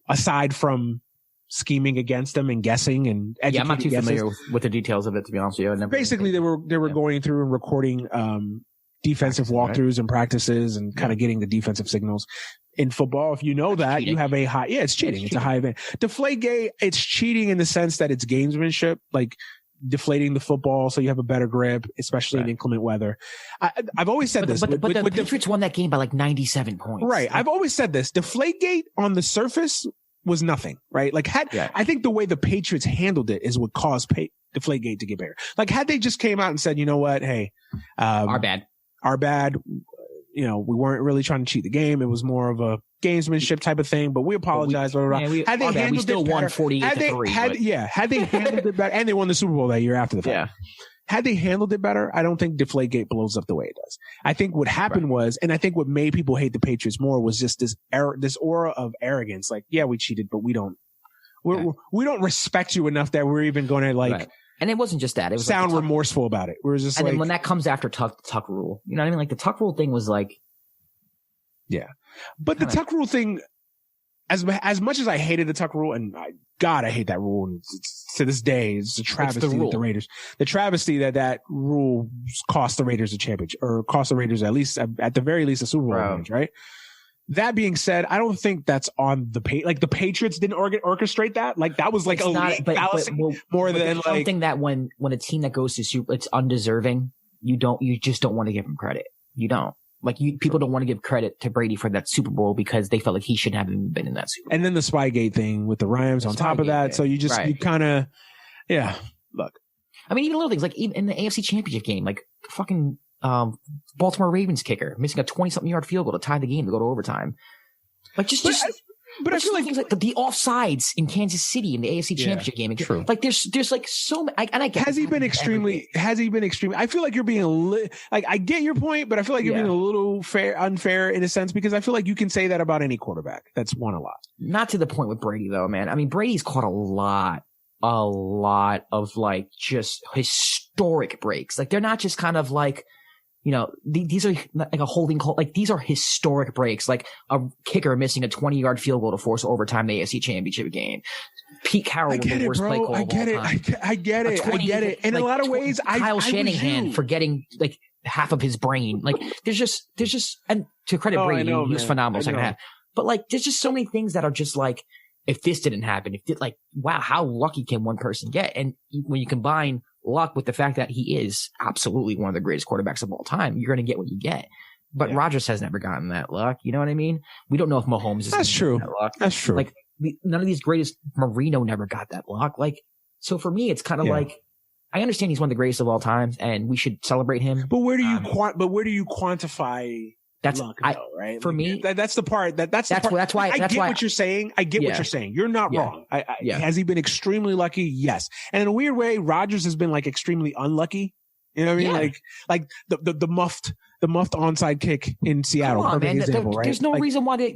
Aside from scheming against them and guessing and educating. Yeah, I'm not too familiar with the details of it, to be honest with you. Basically, they were going through and recording defensive walkthroughs and practices and kind of getting the defensive signals. In football, if you know that, you have a high, it's cheating. It's a high event. Deflategate, it's cheating in the sense that it's gamesmanship, like deflating the football so you have a better grip, especially in inclement weather. I've always said this. But the Patriots won that game by like 97 points. Right. I've always said this. Deflategate on the surface was nothing, right? Like I think the way the Patriots handled it is what caused Deflategate to get bigger. Like had they just came out and said, you know what, hey, our bad. We weren't really trying to cheat the game. It was more of a gamesmanship type of thing, but we apologize. Had they handled we still it better, won 48-3. Had they handled it better, and they won the Super Bowl that year after the fact. Yeah. Had they handled it better, I don't think Deflategate blows up the way it does. I think what happened was, and I think what made people hate the Patriots more was just this aura of arrogance. Like, yeah, we cheated, but we don't respect you enough that we're even going to like. Right. And it wasn't just that. It was sound remorseful about it. Then when that comes after Tuck rule, you know what I mean? Like the Tuck rule thing was like, yeah, but the Tuck rule thing, as much as I hated the Tuck rule, and I hate that rule, and to this day, it's a travesty with the Raiders. The travesty that rule cost the Raiders a championship, or cost the Raiders at the very least a Super Bowl match, right? That being said, I don't think that's on the the Patriots didn't orchestrate that. Like that was like more than like something that when a team that goes to Super, it's undeserving. You just don't want to give them credit. You don't. Like people don't want to give credit to Brady for that Super Bowl because they felt like he shouldn't have even been in that Super Bowl. And then the Spygate thing with the Rams on top of that. So you kind of, look. I mean, even little things like even in the AFC Championship game, like fucking Baltimore Ravens kicker missing a 20-something yard field goal to tie the game to go to overtime. Like but I feel like things like the offsides in Kansas City in the AFC Championship game. True. Like there's like so many. And I get has he been extremely? I feel like you're being I get your point, but I feel like you're being a little unfair in a sense because I feel like you can say that about any quarterback that's won a lot. Not to the point with Brady though, man. I mean, Brady's caught a lot of like just historic breaks. Like they're not just kind of like. These are like a holding call. Like these are historic breaks, like a kicker missing a 20-yard field goal to force overtime the AFC Championship game. Pete Carroll with the worst play call of all time. I get it. In a lot of ways, Kyle Shanahan forgetting like half of his brain. Like there's just, and to credit Brady, he was phenomenal second half. But like, there's just so many things that are just like, if this didn't happen, wow, how lucky can one person get? And when you combine luck with the fact that he is absolutely one of the greatest quarterbacks of all time, you're going to get what you get. But Rodgers has never gotten that luck. You know what I mean? We don't know if Mahomes is. That's true. That luck. That's true. Like none of these greatest. Marino never got that luck. Like so for me, it's kind of like I understand he's one of the greatest of all time, and we should celebrate him. But where do you quantify? That's luck, though, right? For me. That's the part. That's why I get what you're saying. I get what you're saying. You're not wrong. Has he been extremely lucky? Yes. And in a weird way, Rodgers has been like extremely unlucky. You know what I mean? Like the muffed onside kick in Seattle. Come on, man. Example, right? There's no reason why they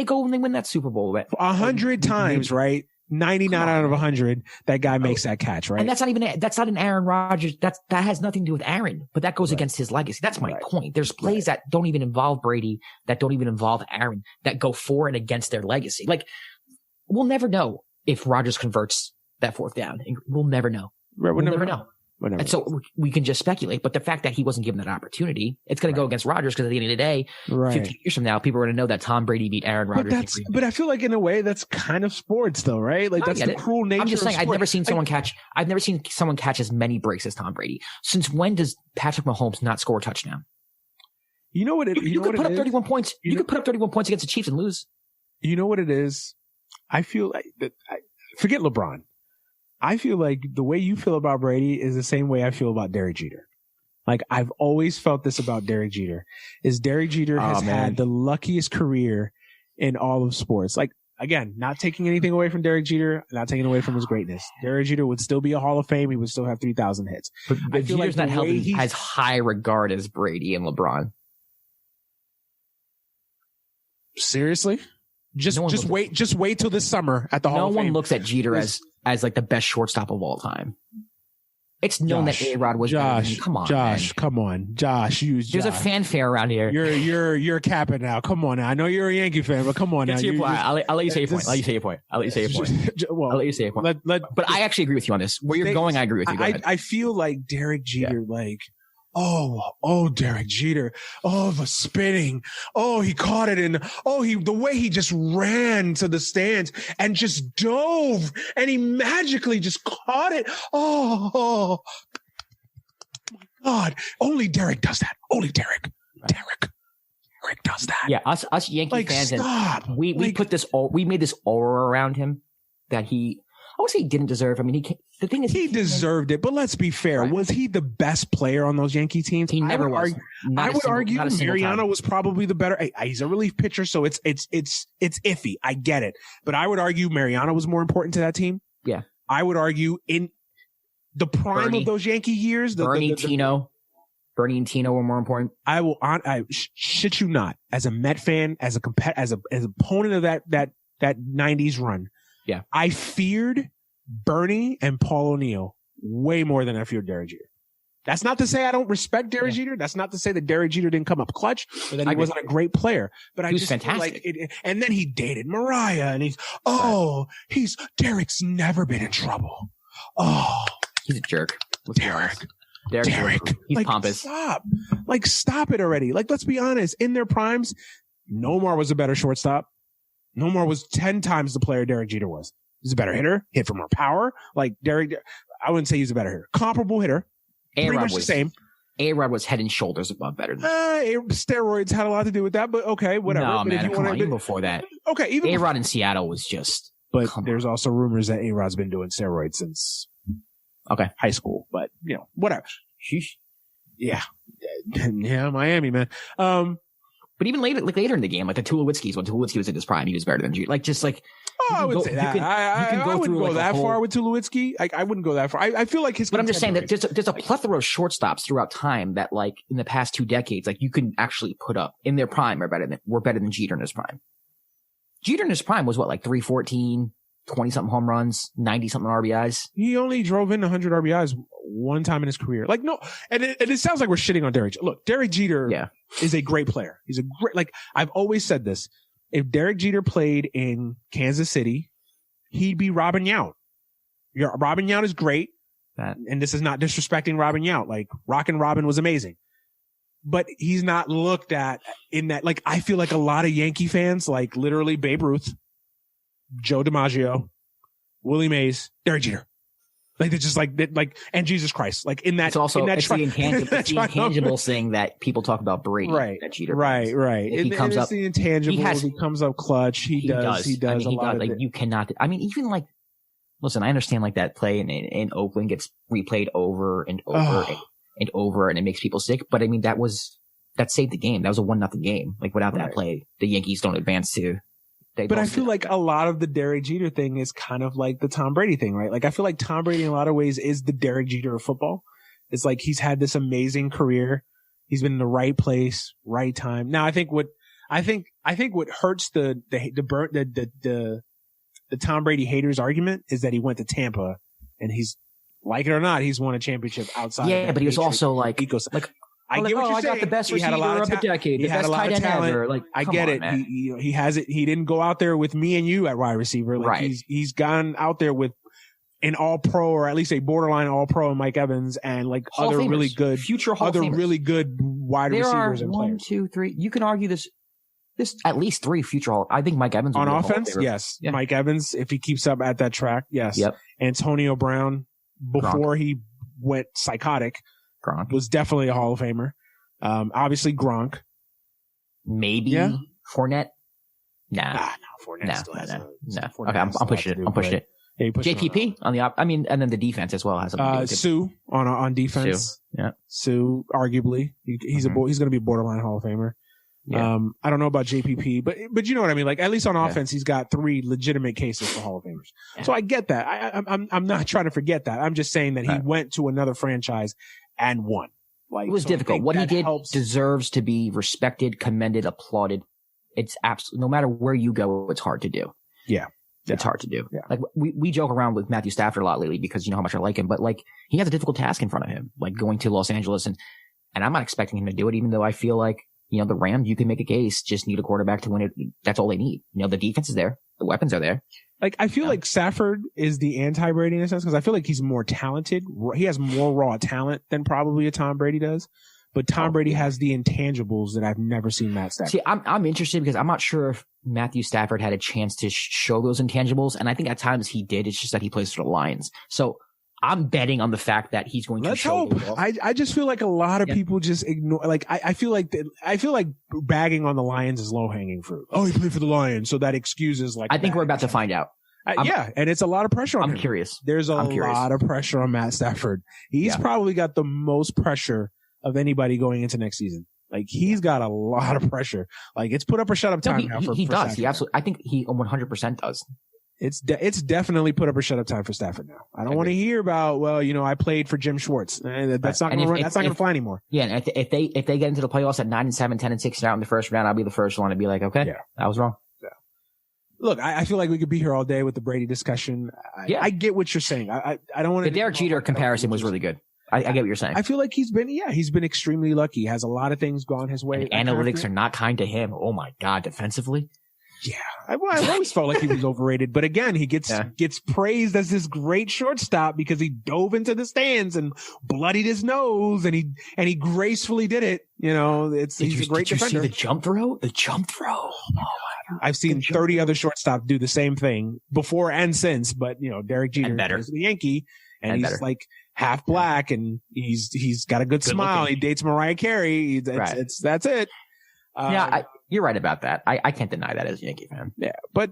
go and they win that Super Bowl. 100 times, right? 99 out of 100, that guy makes that catch, right? And that's not an Aaron Rodgers. That has nothing to do with Aaron, but that goes against his legacy. That's my point. There's plays that don't even involve Brady, that don't even involve Aaron, that go for and against their legacy. Like, we'll never know if Rodgers converts that fourth down. We'll never know. Right, we'll never know. And so we can just speculate, but the fact that he wasn't given that opportunity, it's going to go against Rodgers because at the end of the day, 15 years from now, people are going to know that Tom Brady beat Aaron Rodgers. But I feel like in a way that's kind of sports though, right? Like that's the cruel nature. I'm just saying, of sport. I've never seen someone catch as many breaks as Tom Brady. Since when does Patrick Mahomes not score a touchdown? You know what you could put up 31 points. You could put up 31 points against the Chiefs and lose. You know what it is? I feel like forget LeBron. I feel like the way you feel about Brady is the same way I feel about Derek Jeter. Like I've always felt this about Derek Jeter is Derek Jeter has had the luckiest career in all of sports. Like again, not taking anything away from Derek Jeter, not taking away from his greatness. Derek Jeter would still be a Hall of Fame. He would still have 3,000 hits. But I feel Jeter's like not held as high regard as Brady and LeBron. Seriously? Just wait till this summer at the Hall of Fame. No one looks at Jeter as like the best shortstop of all time. It's known that A-Rod was Josh. Come on, Josh. Come on, Josh. There's a fanfare around here. You're capping now. Come on now. I know you're a Yankee fan, but come on now. I'll let you say your point. I'll let you say your point. But I actually agree with you on this. Where you're going, I agree with you. I feel like Derek Jeter, Derek Jeter. Oh, the spinning. Oh, he caught it the way he just ran to the stands and just dove and he magically just caught it. Oh my God. Only Derek does that. Only Derek. Derek does that. Yeah. Us Yankee fans. Stop. And we made this aura around him that I would say he didn't deserve. I mean, the thing is, he deserved it. But let's be fair. Right. Was he the best player on those Yankee teams? He never was. I would argue Mariano was probably the better. He's a relief pitcher, so it's iffy. I get it, but I would argue Mariano was more important to that team. Yeah, I would argue in the prime of those Yankee years, Bernie and Tino were more important. I shit you not. As a Met fan, as an opponent of that 90s run. Yeah. I feared Bernie and Paul O'Neill way more than I feared Derek Jeter. That's not to say I don't respect Derek Jeter. That's not to say that Derek Jeter didn't come up clutch or that he wasn't a great player. But he was fantastic. And then he dated Mariah and Derek's never been in trouble. Oh. He's a jerk. Derek. He's pompous. Stop it already. Let's be honest. In their primes, Nomar was a better shortstop. Nomar was 10 times the player Derek Jeter was. He's a better hitter, hit for more power. Like Derek, I wouldn't say he's a better hitter. Comparable hitter. Pretty much the same. A-Rod was head and shoulders above better than steroids had a lot to do do with that, okay, whatever. No, man, even before that. Okay, even A-Rod in Seattle was just... But there's also rumors that A-Rod's been doing steroids since high school. But, whatever. Sheesh. Yeah. Yeah, Miami, man. But even later in the game, like the Tulowitzkis, when Tulowitzki was in his prime, he was better than Jeter. Like, just like... I wouldn't say that. I wouldn't go that far with Tulowitzki. I wouldn't go that far. I feel like his... But I'm just saying that there's a plethora of shortstops throughout time that, like, in the past 2 decades, like, you can actually put up in their prime were better than Jeter in his prime. Jeter in his prime was what, like 314, 20-something home runs, 90-something RBIs? He only drove in 100 RBIs one time in his career. Like, no, and it sounds like we're shitting on Derek. Look, Derek Jeter is a great player. He's a great, like, I've always said this. If Derek Jeter played in Kansas City, he'd be Robin Yount. Robin Yount is great. And this is not disrespecting Robin Yount. Like, Rockin' Robin was amazing. But he's not looked at in that, like, I feel like a lot of Yankee fans, like literally Babe Ruth, Joe DiMaggio, Willie Mays, Derek Jeter. Like it's just like and Jesus Christ, like in that. It's also the intangible thing that people talk about Brady. Right. That Jeter. Right. He comes up. The intangibles. He comes up clutch. He does. I mean, a lot of like you cannot. I mean, even like, listen, I understand like that play in Oakland gets replayed over and over and over, and it makes people sick. But I mean, that saved the game. That was a 1-0 game. Like without that play, the Yankees don't advance to. But I feel like a lot of the Derek Jeter thing is kind of like the Tom Brady thing, right? Like I feel like Tom Brady in a lot of ways is the Derek Jeter of football. It's like he's had this amazing career. He's been in the right place, right time. Now I think what hurts the Tom Brady haters argument is that he went to Tampa and he's, like it or not, he's won a championship outside. Yeah, but he was also like I get what you're saying. I got the best receiver of the decade. He had a lot of talent. Ever. Like, I get it. He has it. He didn't go out there with me and you at wide receiver. Like right. He's gone out there with an all-pro or at least a borderline all-pro Mike Evans and like other really good future Hall other Famers. Really good wide receivers and players. 1, 2, 3. You can argue this at least 3 future Hall. I think Mike Evans on offense. Yes, yeah. Mike Evans if he keeps up at that track. Yes. Yep. Antonio Brown before he went psychotic. Gronk was definitely a Hall of Famer. Obviously Gronk. Maybe Fournette. Nah. No, Fournette still has no. Okay, I'm pushing it. I'm pushing it. Yeah, JPP on the I mean, and then the defense as well has something to do with Sue on defense. Sue. Yeah. Sue, arguably. He's he's gonna be a borderline Hall of Famer. Yeah. I don't know about JPP, but you know what I mean? Like at least on offense, he's got 3 legitimate cases for Hall of Famers. Yeah. So I get that. I'm not trying to forget that. I'm just saying that he went to another franchise and won. Like, it was difficult. What he did deserves to be respected, commended, applauded. It's absolutely, no matter where you go, it's hard to do. Yeah. It's hard to do. Yeah. Like we joke around with Matthew Stafford a lot lately because you know how much I like him, but like he has a difficult task in front of him, like going to Los Angeles and I'm not expecting him to do it, even though I feel like, you know, the Rams, you can make a case, just need a quarterback to win it. That's all they need. You know, the defense is there. The weapons are there. Like, I feel like Stafford is the anti-Brady in a sense because I feel like he's more talented. He has more raw talent than probably a Tom Brady does. But Tom Brady has the intangibles that I've never seen Matt Stafford. See, I'm interested because I'm not sure if Matthew Stafford had a chance to show those intangibles. And I think at times he did. It's just that he plays for the Lions. So I'm betting on the fact that he's going to show. Let's hope. I just feel like a lot of people just ignore. Like I feel like bagging on the Lions is low hanging fruit. Oh, he played for the Lions, so that excuses like. I think we're about to find out. And it's a lot of pressure on him. I'm curious. There's a lot of pressure on Matt Stafford. He's probably got the most pressure of anybody going into next season. Like he's got a lot of pressure. Like it's put up or shut up time now. He does. He absolutely. I think he 100% does. It's definitely put up or shut up time for Stafford now. I don't want to hear about, well, you know, I played for Jim Schwartz. That's not going to fly anymore. Yeah, and if they get into the playoffs at 9-7, 10-6 out in the first round, I'll be the first one to be like, okay, I was wrong. Yeah. Look, I feel like we could be here all day with the Brady discussion. I get what you're saying. I don't want to. The Derek Jeter comparison was really good. I get what you're saying. I feel like he's been extremely lucky. He has a lot of things gone his way. And analytics are not kind to him. Oh my God, defensively. Yeah, I always felt like he was overrated, but again, he gets praised as this great shortstop because he dove into the stands and bloodied his nose, and he gracefully did it. You know, he's a great defender. Did you see the jump throw? Oh my God! I've seen 30 other shortstops do the same thing before and since, but you know, Derek Jeter is the Yankee, and he's better. Like half black, and he's got a good smile. Looking. He dates Mariah Carey. That's it. You're right about that. I can't deny that as a Yankee fan. Yeah, but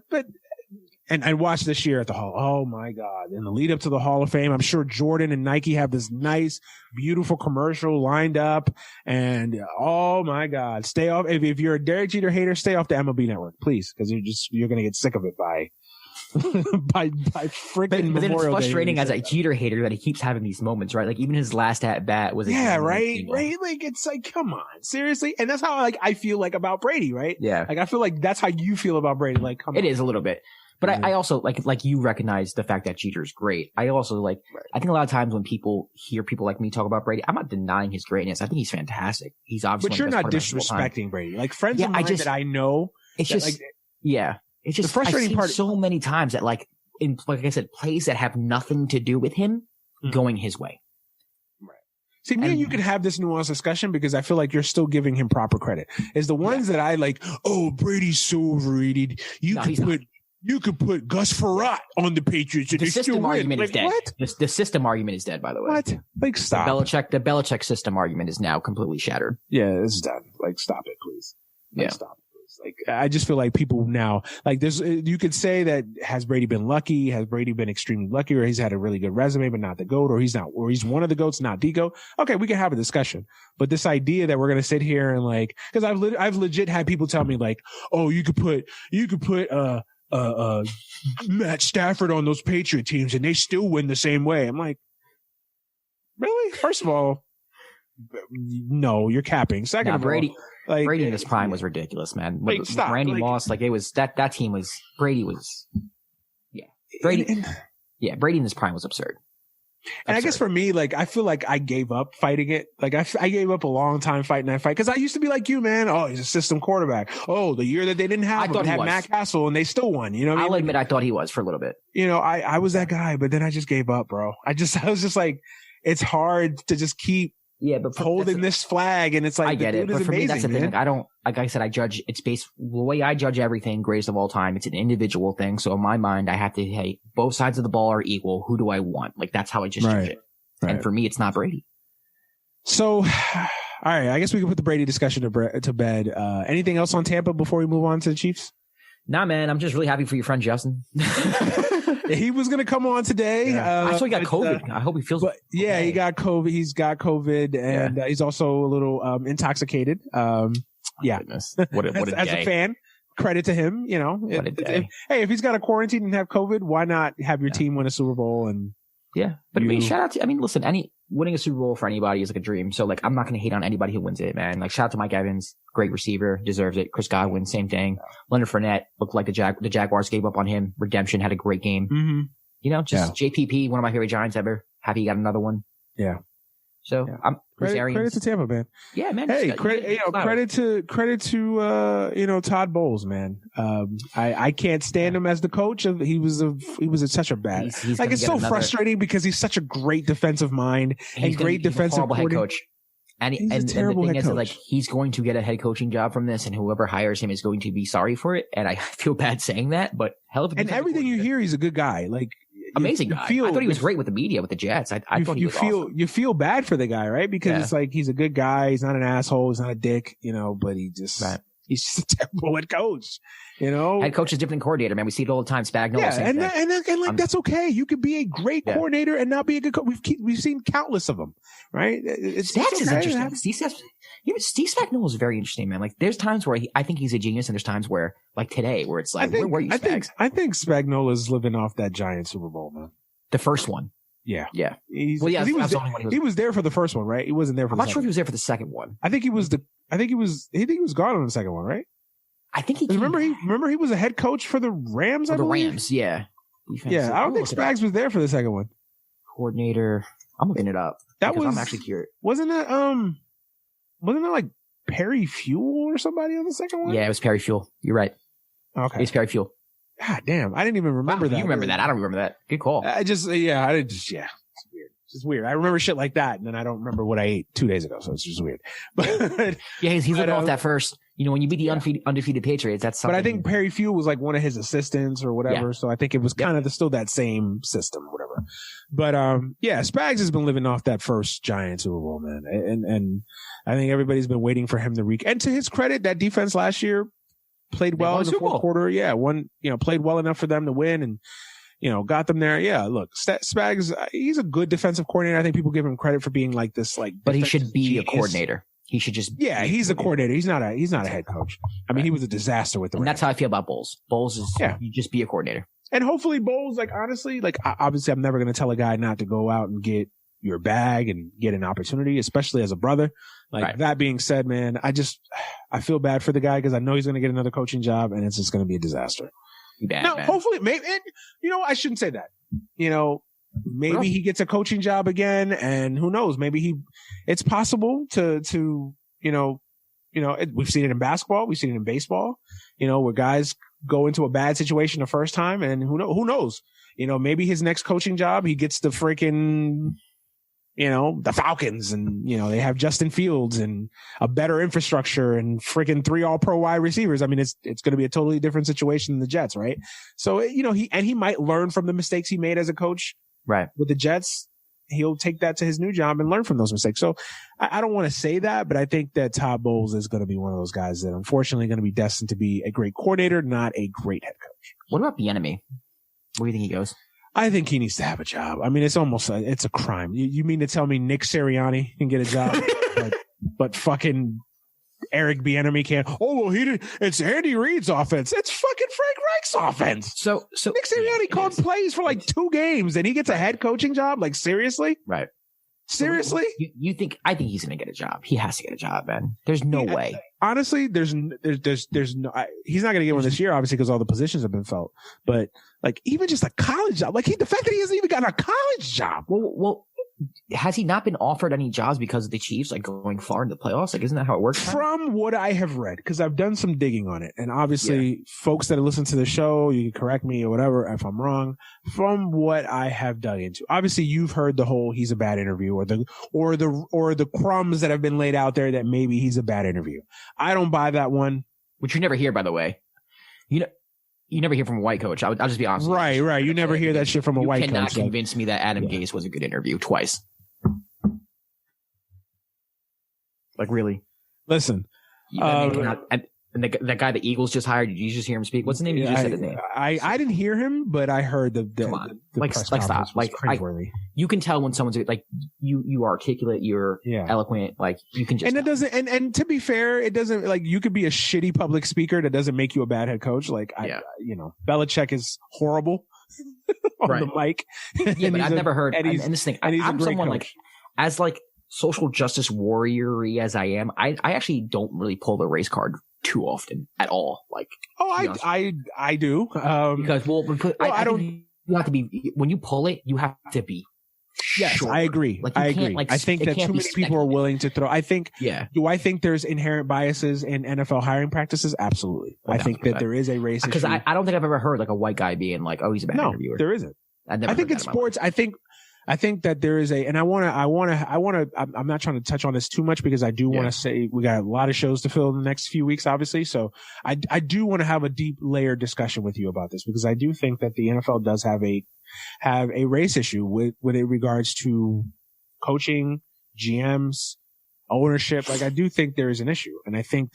I watched this year at the Hall. Oh my God! In the lead up to the Hall of Fame, I'm sure Jordan and Nike have this nice, beautiful commercial lined up. And oh my God, stay off. If you're a Derek Jeter hater, stay off the MLB Network, please, because you're gonna get sick of it by freaking. But then it's frustrating as a Jeter hater that he keeps having these moments, right? Like even his last at bat was right. Like it's like, come on, seriously. And that's how I feel like about Brady, right? Yeah. Like I feel like that's how you feel about Brady. Like, come on. It is a little bit, but I also like you recognize the fact that Jeter is great. I also I think a lot of times when people hear people like me talk about Brady, I'm not denying his greatness. I think he's fantastic. He's obviously. But you're not disrespecting Brady. Like friends of mine that I know. It's just It's just the frustrating part. So many times that like I said, plays that have nothing to do with him going his way. Right. See, me and you could have this nuanced discussion because I feel like you're still giving him proper credit. Is the ones that I like, oh, Brady's so overrated. You could put you could put Gus Frerotte on the Patriots and the system argument is dead. What? The system argument is dead, by the way. What? Like, stop. The Belichick system argument is now completely shattered. Yeah, it's done. Like, stop it, please. Like, yeah. Stop it, please. Like, I just feel like people now, like, you could say that has Brady been lucky? Has Brady been extremely lucky? Or he's had a really good resume, but not the GOAT? Or he's one of the GOATs, not the GOAT? Okay, we can have a discussion. But this idea that we're going to sit here and like, cause I've legit had people tell me like, oh, you could put, Matt Stafford on those Patriot teams and they still win the same way. I'm like, really? First of all, no, you're capping. Second of all, Brady in his prime was ridiculous, man. Like, stop. Randy Moss, like it was that team was Brady in his prime was absurd. And I guess for me, like, I feel like I gave up fighting it. Like, I gave up a long time fighting that fight. Cause I used to be like you, man. Oh, he's a system quarterback. Oh, the year that they didn't have him, had Matt Castle and they still won. You know what I mean? I'll admit I thought he was for a little bit. You know, I was that guy, but then I just gave up, bro. I was just like, it's hard to just keep holding this flag. And it's like, I get it. But for me, that's the thing. Man. Like, I don't, like I said, I judge, it's based, the way I judge everything, greatest of all time, it's an individual thing. So in my mind, I have to, hey, both sides of the ball are equal. Who do I want? Like, that's how I just judge it. Right. And for me, it's not Brady. So, all right, I guess we can put the Brady discussion to bed. Anything else on Tampa before we move on to the Chiefs? Nah, man, I'm just really happy for your friend Justin. He was going to come on today. Yeah. I saw he got COVID. I hope he feels. Yeah, he got COVID. He's got COVID, and he's also a little intoxicated. Yeah, what a day. As a fan, credit to him. You know, if he's got a quarantine and have COVID, why not have your team win a Super Bowl? And but shout out to. I mean, listen, winning a Super Bowl for anybody is like a dream. So like, I'm not going to hate on anybody who wins it, man. Like, shout out to Mike Evans, great receiver, deserves it. Chris Godwin, same thing. Leonard Fournette looked like the Jaguars gave up on him. Redemption, had a great game. Mm-hmm. You know, just JPP, one of my favorite Giants ever. Happy he got another one. Yeah. So I'm credit to Tampa, man. Yeah, man. Hey, credit to Todd Bowles, man. I can't stand him as the coach. He was such a bad. He's like, it's so frustrating because he's such a great defensive mind and great defensive head coach. And the thing is, like, he's going to get a head coaching job from this, and whoever hires him is going to be sorry for it. And I feel bad saying that, but hell of a and everything you hear, he's a good guy. Like, amazing guy. I thought he was great with the media, with the Jets. I thought he was awesome. You feel bad for the guy, right? Because it's like, he's a good guy. He's not an asshole. He's not a dick, but he just, he's just a terrible head coach, Head coach is different than coordinator, man. We see it all the time. Spagnuolo. Yeah, and that's okay. You could be a great coordinator and not be a good coach. We've seen countless of them, right? Stags is interesting. Steve Spagnuolo is very interesting, man. Like, there's times where I think he's a genius, and there's times where, like today, where it's like, where were you, Spags? I think Spagnuolo's living off that Giant Super Bowl, man. The first one. Yeah. He was there for the first one, right? He wasn't there for I'm not sure if he was there for the second one. I think he was gone on the second one, right? I think he remember he was a head coach for the Rams, I believe? The Rams, yeah. Yeah, I don't think Spags was there for the second one. Coordinator. I'm looking it up. I'm actually curious. Wasn't that like Perry Fuel or somebody on the second one? Yeah, it was Perry Fuel. You're right. Okay. It's Perry Fuel. God damn. I didn't even remember that. You remember that. I don't remember that. Good call. It's weird. It's just weird. I remember shit like that, and then I don't remember what I ate 2 days ago, so it's just weird. But he's looking off that first. When you beat the undefeated Patriots, that's something. But I think Perry Fuel was like one of his assistants or whatever, so I think it was kind of still that same system, whatever. But Spags has been living off that first Giant Super Bowl, man, and I think everybody's been waiting for him to and to his credit, that defense last year played well in the fourth quarter. Yeah, played well enough for them to win and. Got them there. Yeah, look, Spags, he's a good defensive coordinator. I think people give him credit for being like this, but he should be a coordinator. He should just he's a coordinator. He's not a head coach. I mean, he was a disaster with the Rams. And that's how I feel about Bowles. Bowles is you just be a coordinator. And hopefully Bowles, like, honestly, like, obviously I'm never going to tell a guy not to go out and get your bag and get an opportunity, especially as a brother. Like, that being said, man, I feel bad for the guy because I know he's going to get another coaching job and it's just going to be a disaster. Hopefully, maybe, I shouldn't say that. Maybe he gets a coaching job again, and who knows? Maybe it's possible to we've seen it in basketball, we've seen it in baseball, where guys go into a bad situation the first time, and who knows? Maybe his next coaching job, he gets the freaking, the Falcons, and, they have Justin Fields and a better infrastructure and freaking 3 all-pro wide receivers. I mean, it's going to be a totally different situation than the Jets, right? So, he might learn from the mistakes he made as a coach, right, with the Jets. He'll take that to his new job and learn from those mistakes. So I don't want to say that, but I think that Todd Bowles is going to be one of those guys that unfortunately going to be destined to be a great coordinator, not a great head coach. What about the enemy? Where do you think he goes? I think he needs to have a job. I mean, it's a crime. You mean to tell me Nick Sirianni can get a job, but fucking Eric Bieniemy can't? Oh, well, it's Andy Reid's offense. It's fucking Frank Reich's offense. So Nick Sirianni called plays for like 2 games and he gets a head coaching job? Like, seriously? Right. Seriously? I think he's going to get a job. He has to get a job, man. There's no way. Honestly, there's no, he's not going to get one this year, obviously, because all the positions have been filled. But like, even just a college job, like the fact that he hasn't even gotten a college job. Well, has he not been offered any jobs because of the Chiefs, like going far into the playoffs? Like, isn't that how it works? From what I have read, because I've done some digging on it, and obviously folks that listen to the show, you can correct me or whatever if I'm wrong. From what I have dug into, obviously you've heard the whole he's a bad interview, or the crumbs that have been laid out there that maybe he's a bad interview. I don't buy that one. Which you never hear, by the way. You never hear from a white coach. I'll just be honest. Right. You never hear that shit from a white coach. You cannot convince me that Adam Gase was a good interview twice. Like, really? Listen. And the guy the Eagles just hired, did you just hear him speak? What's the name? You just said his name. I didn't hear him, but I heard the Come on. the like press stop. Like, you can tell when someone's like, you articulate, you're eloquent, like you can just. And it doesn't, and to be fair, it doesn't, like, you could be a shitty public speaker. That doesn't make you a bad head coach. Like, Belichick is horrible on the mic. Yeah, but I've never heard, and this thing, I'm someone coach. Like, as like social justice warrior-y as I am, I actually don't really pull the race card too often at all. Like, I do. Because I don't. You have to be, when you pull it, you have to be. Yes, sure. I agree. Like, I agree. Like, I think that too many people are willing to throw. I think. Yeah. Do I think there's inherent biases in NFL hiring practices? Absolutely. I think that there is a race issue. Because I don't think I've ever heard like a white guy being like, "Oh, he's a bad interviewer." There isn't. I think in sports, I think that there is and I'm not trying to touch on this too much because I do want to say we got a lot of shows to fill in the next few weeks, obviously. So I do want to have a deep layered discussion with you about this because I do think that the NFL does have a race issue with it regards to coaching, GMs, ownership. Like, I do think there is an issue. And I think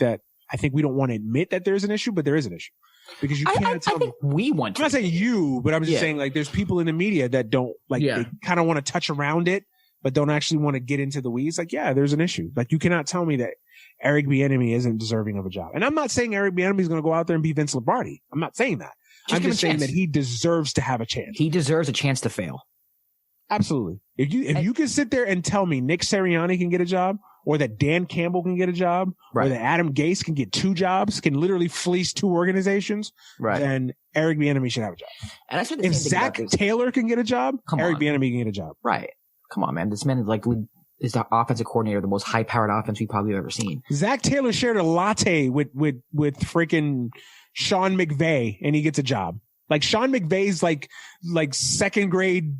we don't want to admit that there is an issue, but there is an issue. Because you can't tell me. We want to. I'm not saying you, but I'm just saying, like, there's people in the media that don't, like, they kind of want to touch around it, but don't actually want to get into the weeds. Like, there's an issue. Like, you cannot tell me that Eric Bieniemy isn't deserving of a job. And I'm not saying Eric Bieniemy is going to go out there and be Vince Lombardi. I'm not saying that. I'm just saying that he deserves to have a chance. He deserves a chance to fail. Absolutely. If you can sit there and tell me Nick Sirianni can get a job, or that Dan Campbell can get a job, or that Adam Gase can get 2 jobs, can literally fleece 2 organizations, then Eric Bieniemy should have a job. And I said if Zach Taylor can get a job, Eric Bieniemy can get a job. Right. Come on, man. This man is the offensive coordinator, the most high-powered offense we've probably ever seen. Zach Taylor shared a latte with freaking Sean McVay, and he gets a job. Like, Sean McVay's like 2nd grade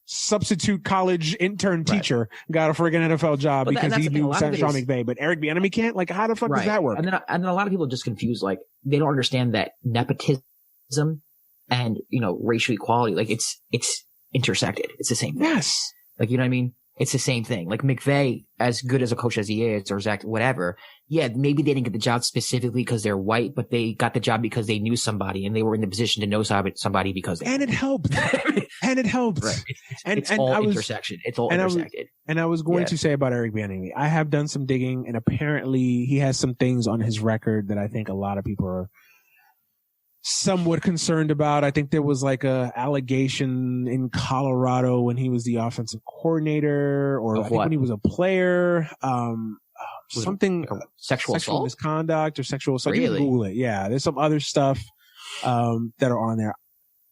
substitute college intern teacher got a friggin' NFL job because he knew Sean McVay, but Eric Bieniemy can't. Like, how the fuck does that work? And then a lot of people just confuse, like, they don't understand that nepotism and, racial equality, like, it's intersected. It's the same thing. Yes. Like, you know what I mean? It's the same thing. Like, McVay, as good as a coach as he is, or Zach, whatever. Yeah, maybe they didn't get the job specifically because they're white, but they got the job because they knew somebody and they were in the position to know somebody because and it helped. And it helped. Right. It's all intersection. It's all intersected. And I was going to say about Eric Bieniemy, I have done some digging, and apparently he has some things on his record that I think a lot of people are somewhat concerned about. I think there was like a allegation in Colorado when he was the offensive coordinator, or I think when he was a player, something like sexual misconduct or sexual assault. Really? You can Google it. Yeah, there's some other stuff that are on there.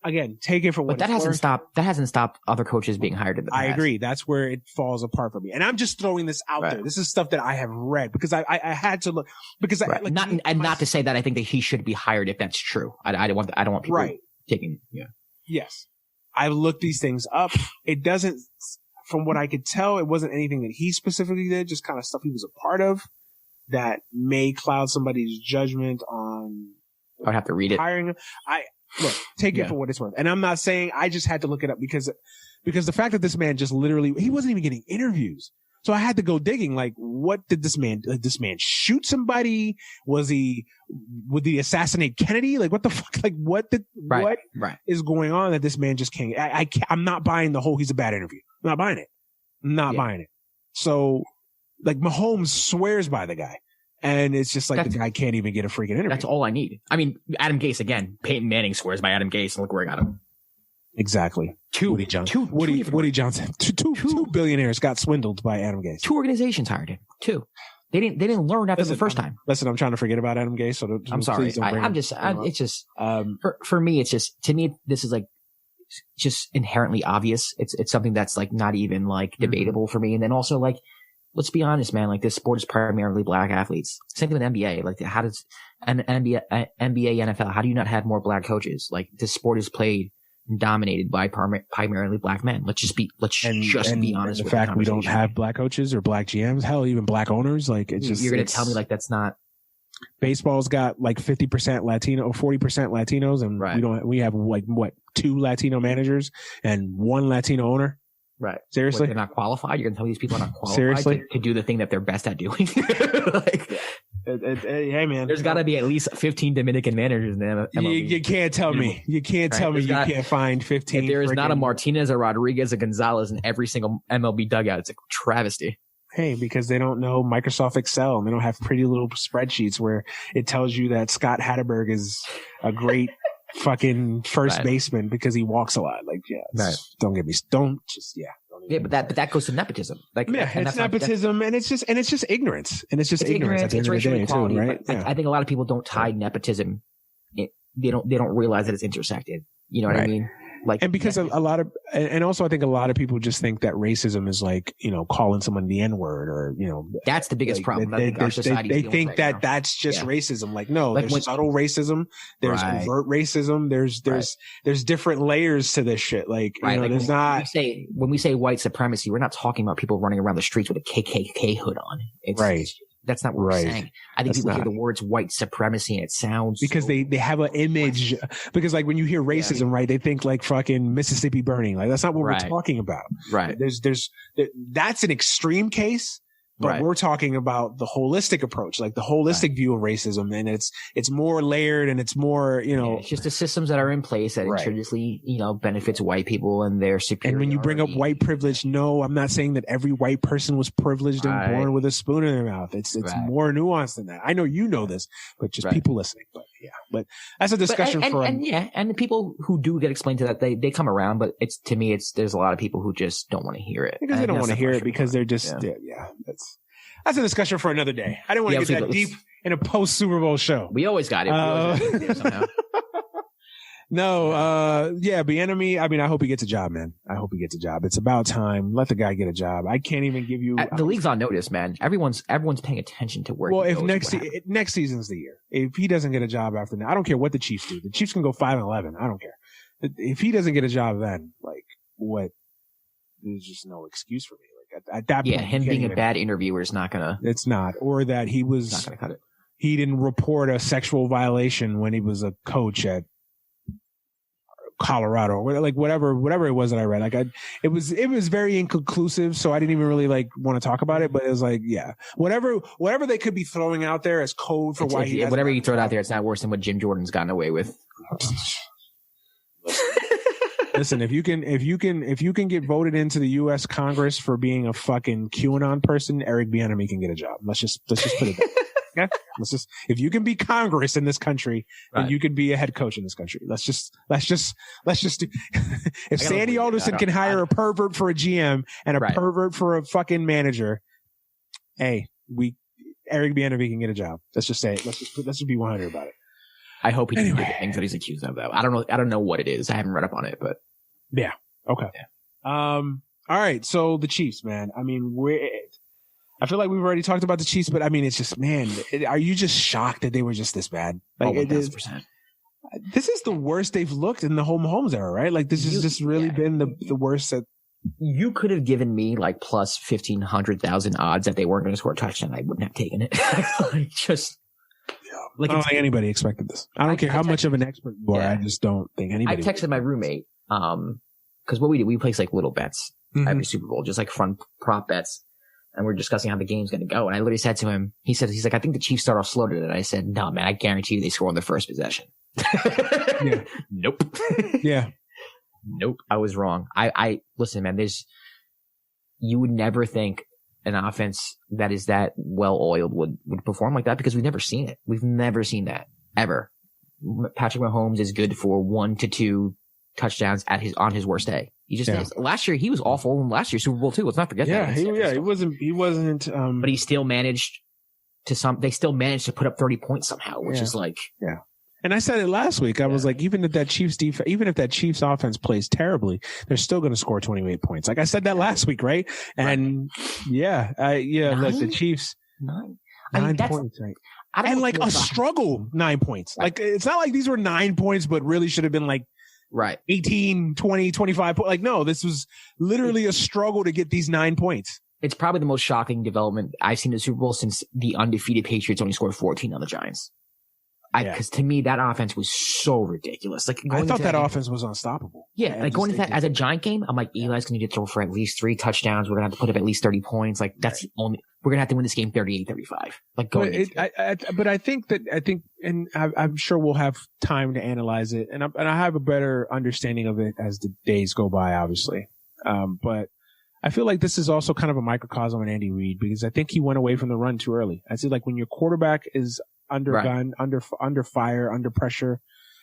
Again, take it for what that hasn't stopped. That hasn't stopped other coaches being hired in the past. I agree. That's where it falls apart for me. And I'm just throwing this out there. This is stuff that I have read because I had to look because not to say that I think that he should be hired if that's true. I don't want people taking. Yeah. Yes, I looked these things up. It doesn't. from what I could tell, it wasn't anything that he specifically did, just kind of stuff he was a part of that may cloud somebody's judgment on. I would have to read it. Hiring. Take it for what it's worth. And I'm not saying, I just had to look it up because the fact that this man just literally, he wasn't even getting interviews. So I had to go digging, like, what did this man shoot somebody? Would he assassinate Kennedy? Like, what the fuck? Like, what is going on that this man just can't, I'm not buying the whole, he's a bad interview. I'm not buying it. Buying it. So, like, Mahomes swears by the guy. And it's just like the guy can't even get a freaking interview. That's all I need. I mean, Adam Gase, again, Peyton Manning swears by Adam Gase, and look where I got him. Exactly. Woody Johnson. Two billionaires got swindled by Adam Gase. 2 organizations hired him. 2. They didn't learn after the first time. Listen, I'm trying to forget about Adam Gase. So I'm sorry. For me, it's just, to me, this is like just inherently obvious. It's something that's like not even like debatable for me. And then also, like, let's be honest, man, like, this sport is primarily black athletes. Same thing with NBA. Like, how does NBA, NFL, how do you not have more black coaches? Like, this sport is played and dominated by primarily black men. Let's just be honest. The fact we don't have black coaches or black GMs, hell, even black owners, like, it's just, you're going to tell me like that's not. Baseball's got like 50% Latino or 40% Latinos, and we have like 2 Latino managers and 1 Latino owner. Right. Seriously? They're not qualified? You're going to tell me these people are not qualified Seriously? to do the thing that they're best at doing? Hey, man. There's got to be at least 15 Dominican managers in the MLB. You can't tell me. You can't tell me you can't find 15. If there is not a Martinez, a Rodriguez, a Gonzalez in every single MLB dugout, it's a travesty. Hey, because they don't know Microsoft Excel and they don't have pretty little spreadsheets where it tells you that Scott Hatterberg is a great fucking first baseman because he walks a lot. Like, don't get me, but that goes to nepotism. Like, it's nepotism, and it's just ignorance, and it's ignorance at the end of the day too, right? I think a lot of people don't tie nepotism. They don't realize that it's intersected. You know what I mean? Like, and because and also I think a lot of people just think that racism is like, calling someone the N-word or, that's the biggest problem. They think that that's just racism. Like, no, like, there's subtle racism. There's overt racism. There's different layers to this shit. Like, there's not. When we say white supremacy, we're not talking about people running around the streets with a KKK hood on. That's not what we're saying. I think people hear the words white supremacy and it sounds because they have an image. Because like when you hear racism, right, they think like fucking Mississippi burning. Like, that's not what we're talking about. Right. That's an extreme case. But we're talking about the holistic approach, like the holistic view of racism, and it's more layered and it's more, it's just the systems that are in place that intrinsically, benefits white people and their superiority. And when you bring up white privilege, no, I'm not saying that every white person was privileged and born with a spoon in their mouth. It's more nuanced than that. I know you know this, but just people listening. But that's a discussion and the people who do get explained to that, they come around, but to me, there's a lot of people who just don't want to hear it. Because they don't want to hear it because they're just, that's a discussion for another day. I didn't want to get that deep in a post Super Bowl show. We always got it. Somehow. Bieniemy, I mean, I hope he gets a job, man. I hope he gets a job. It's about time. Let the guy get a job. I can't even give you. The league's on notice, man. Everyone's paying attention to where. Well, if next season's the year, if he doesn't get a job after that, I don't care what the Chiefs do. The Chiefs can go 5-11. I don't care. If he doesn't get a job, then like what? There's just no excuse for me. Like at that point, him being a bad interviewer is not gonna. It's not, or that he was not gonna cut it. He didn't report a sexual violation when he was a coach at Colorado, or like whatever it was that I read. Like it was very inconclusive, so I didn't even really like want to talk about it. But it was like, whatever they could be throwing out there as code for why whatever you throw out there, it's not worse than what Jim Jordan's gotten away with. Listen, if you can get voted into the U.S. Congress for being a fucking QAnon person, Eric Bieniemy can get a job. Let's just put it there. Yeah, if you can be Congress in this country, then you can be a head coach in this country. Let's just do. If Sandy Alderson can hire a pervert for a GM and a pervert for a fucking manager, hey, Eric Bieniemy can get a job. Let's just say it. Let's just be 100 about it. I hope he can do the things that he's accused of, though. I don't know what it is. I haven't read up on it, but yeah. Okay. Yeah. All right. So the Chiefs, man. I mean, I feel like we've already talked about the Chiefs, but I mean, it's just, man, are you just shocked that they were just this bad? Like, 1,000%. This is the worst they've looked in the whole Mahomes era, right? Like, this has just really been the worst that you could have given me like plus 1,500,000 odds that they weren't going to score a touchdown. I wouldn't have taken it. Like just. Like I don't think anybody expected this. I don't care how much of an expert you are. I just don't think anybody. I texted my roommate, because what we do, we place like little bets every Super Bowl, just like fun prop bets. And we're discussing how the game's going to go. And I literally said to him, he's like, I think the Chiefs start off slow today. And I said, no, man, I guarantee you they score on their first possession. Nope. Yeah. Nope. I was wrong. I listen, man, you would never think an offense that is that well oiled would perform like that, because we've never seen it. We've never seen that ever. Patrick Mahomes is good for 1 to 2 touchdowns on his worst day. He just is. Last year he was awful in last year's Super Bowl too. Let's not forget that. He wasn't. But he still managed they still managed to put up 30 points somehow, which is like. Yeah. And I said it last week. I was like, even if that Chiefs offense plays terribly, they're still going to score 28 points. Like I said that last week, right? And like the Chiefs 9 points, right? And like a struggle 9 points. Right. Like it's not like these were 9 points, but really should have been like 18, 20, 25 points. Like no, this was literally a struggle to get these 9 points. It's probably the most shocking development I've seen in the Super Bowl since the undefeated Patriots only scored 14 on the Giants. Because to me, that offense was so ridiculous. Like I thought that offense was unstoppable. Yeah, like going into that as a Giant game, I'm like, Eli's going to need to throw for at least 3 touchdowns. We're going to have to put up at least 30 points. Like that's the only. We're going to have to win this game 38-35. Like going. But I think, and I'm sure we'll have time to analyze it, and I have a better understanding of it as the days go by, obviously. But I feel like this is also kind of a microcosm on Andy Reid, because I think he went away from the run too early. I see, like when your quarterback is under gun, under fire, under pressure,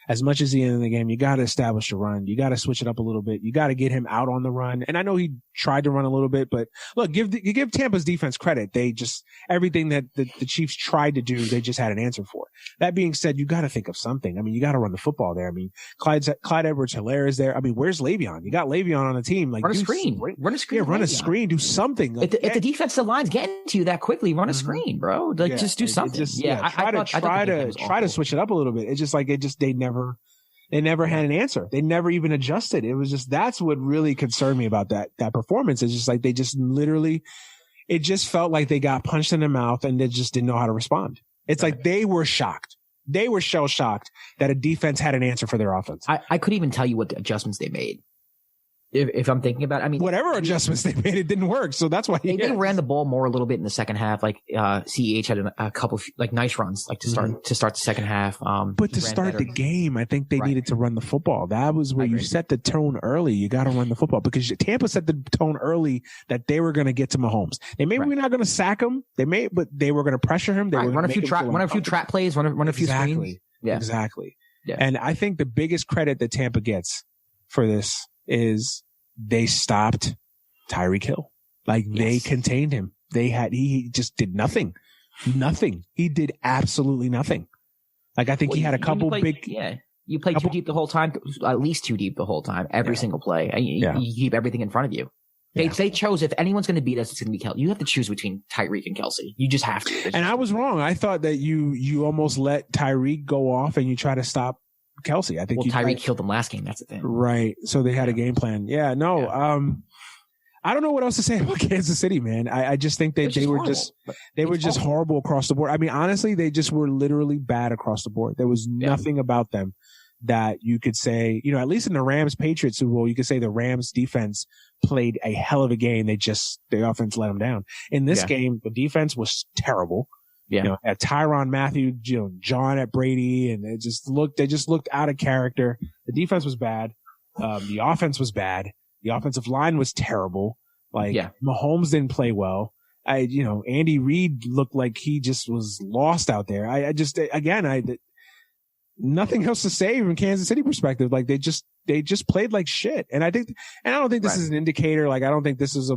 as much as the end of the game, you got to establish the run. You got to switch it up a little bit. You got to get him out on the run. And I know he tried to run a little bit, but look, you give Tampa's defense credit. They just, everything that the Chiefs tried to do, they just had an answer for. That being said, you got to think of something. I mean, you got to run the football there. I mean, Clyde Edwards-Helaire is there. I mean, where's Le'Veon? You got Le'Veon on the team. Like, run a screen. Run a screen. Yeah, run a screen. Do something. Like, if the defensive line's getting to you that quickly, run a screen, bro. Like, just do something. Try to switch it up a little bit. It's just like they never had an answer. They never even adjusted. It was just, that's what really concerned me about that performance. It's just like, they just literally, it just felt like they got punched in the mouth and they just didn't know how to respond. It's like they were shocked. They were shell shocked that a defense had an answer for their offense. I couldn't even tell you what the adjustments they made. If I'm thinking about it, I mean, whatever adjustments they made, it didn't work. So that's why they ran the ball more a little bit in the second half. Like, CEH had a couple of like nice runs, like to start the second half. But to start the game, I think they needed to run the football. That was where you set the tone early. You got to run the football, because Tampa set the tone early that they were going to get to Mahomes. They maybe we're not going to sack him. But they were going to pressure him. They were run a few trap plays, run a few screens. Yeah, exactly. Yeah. And I think the biggest credit that Tampa gets for this is they stopped Tyreek Hill. Like they contained him. He just did nothing. He did absolutely nothing. Like I think he had a couple big. Yeah. You play too deep the whole time, at least too deep the whole time, every single play. You keep everything in front of you. They chose, if anyone's going to beat us, it's going to be Kelsey. You have to choose between Tyreek and Kelsey. You just have to. And I was wrong. I thought that you almost let Tyreek go off and you try to stop Kelsey. I think Tyreek killed them last game. That's the thing. Right. So they had a game plan. Yeah. No. Yeah. I don't know what else to say about Kansas City, man. I just think they were just horrible across the board. I mean, honestly, they just were literally bad across the board. There was nothing about them that you could say, at least in the Rams-Patriots Super Bowl, you could say the Rams defense played a hell of a game. The offense let them down. In this game, the defense was terrible. Yeah. At Tyrann Mathieu, John at Brady, and they just looked out of character. The defense was bad. The offense was bad. The offensive line was terrible. Mahomes didn't play well. Andy Reid looked like he just was lost out there. Nothing else to say from Kansas City perspective. Like they just played like shit. And I don't think this is an indicator. Like I don't think this is a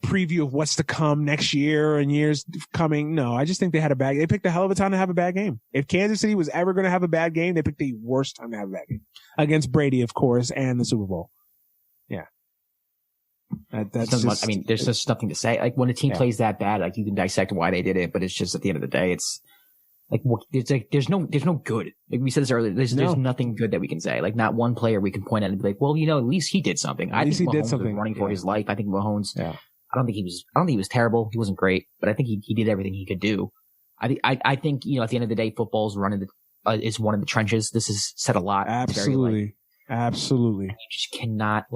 preview of what's to come next year and years coming. No, I just think they picked a hell of a time to have a bad game. If Kansas City was ever going to have a bad game, they picked the worst time to have a bad game against Brady, of course, and the Super Bowl. Yeah. That's just, there's just nothing to say. Like when a team plays that bad, like you can dissect why they did it, but it's just at the end of the day, Like, there's no good. Like we said this earlier, there's nothing good that we can say. Like, not one player we can point at and be like, well, at least he did something. I think Mahomes was running for his life. I think Mahomes, I don't think he was terrible. He wasn't great, but I think he did everything he could do. I think, at the end of the day, football's is one of the trenches. This is said a lot. Absolutely. Absolutely. You just cannot,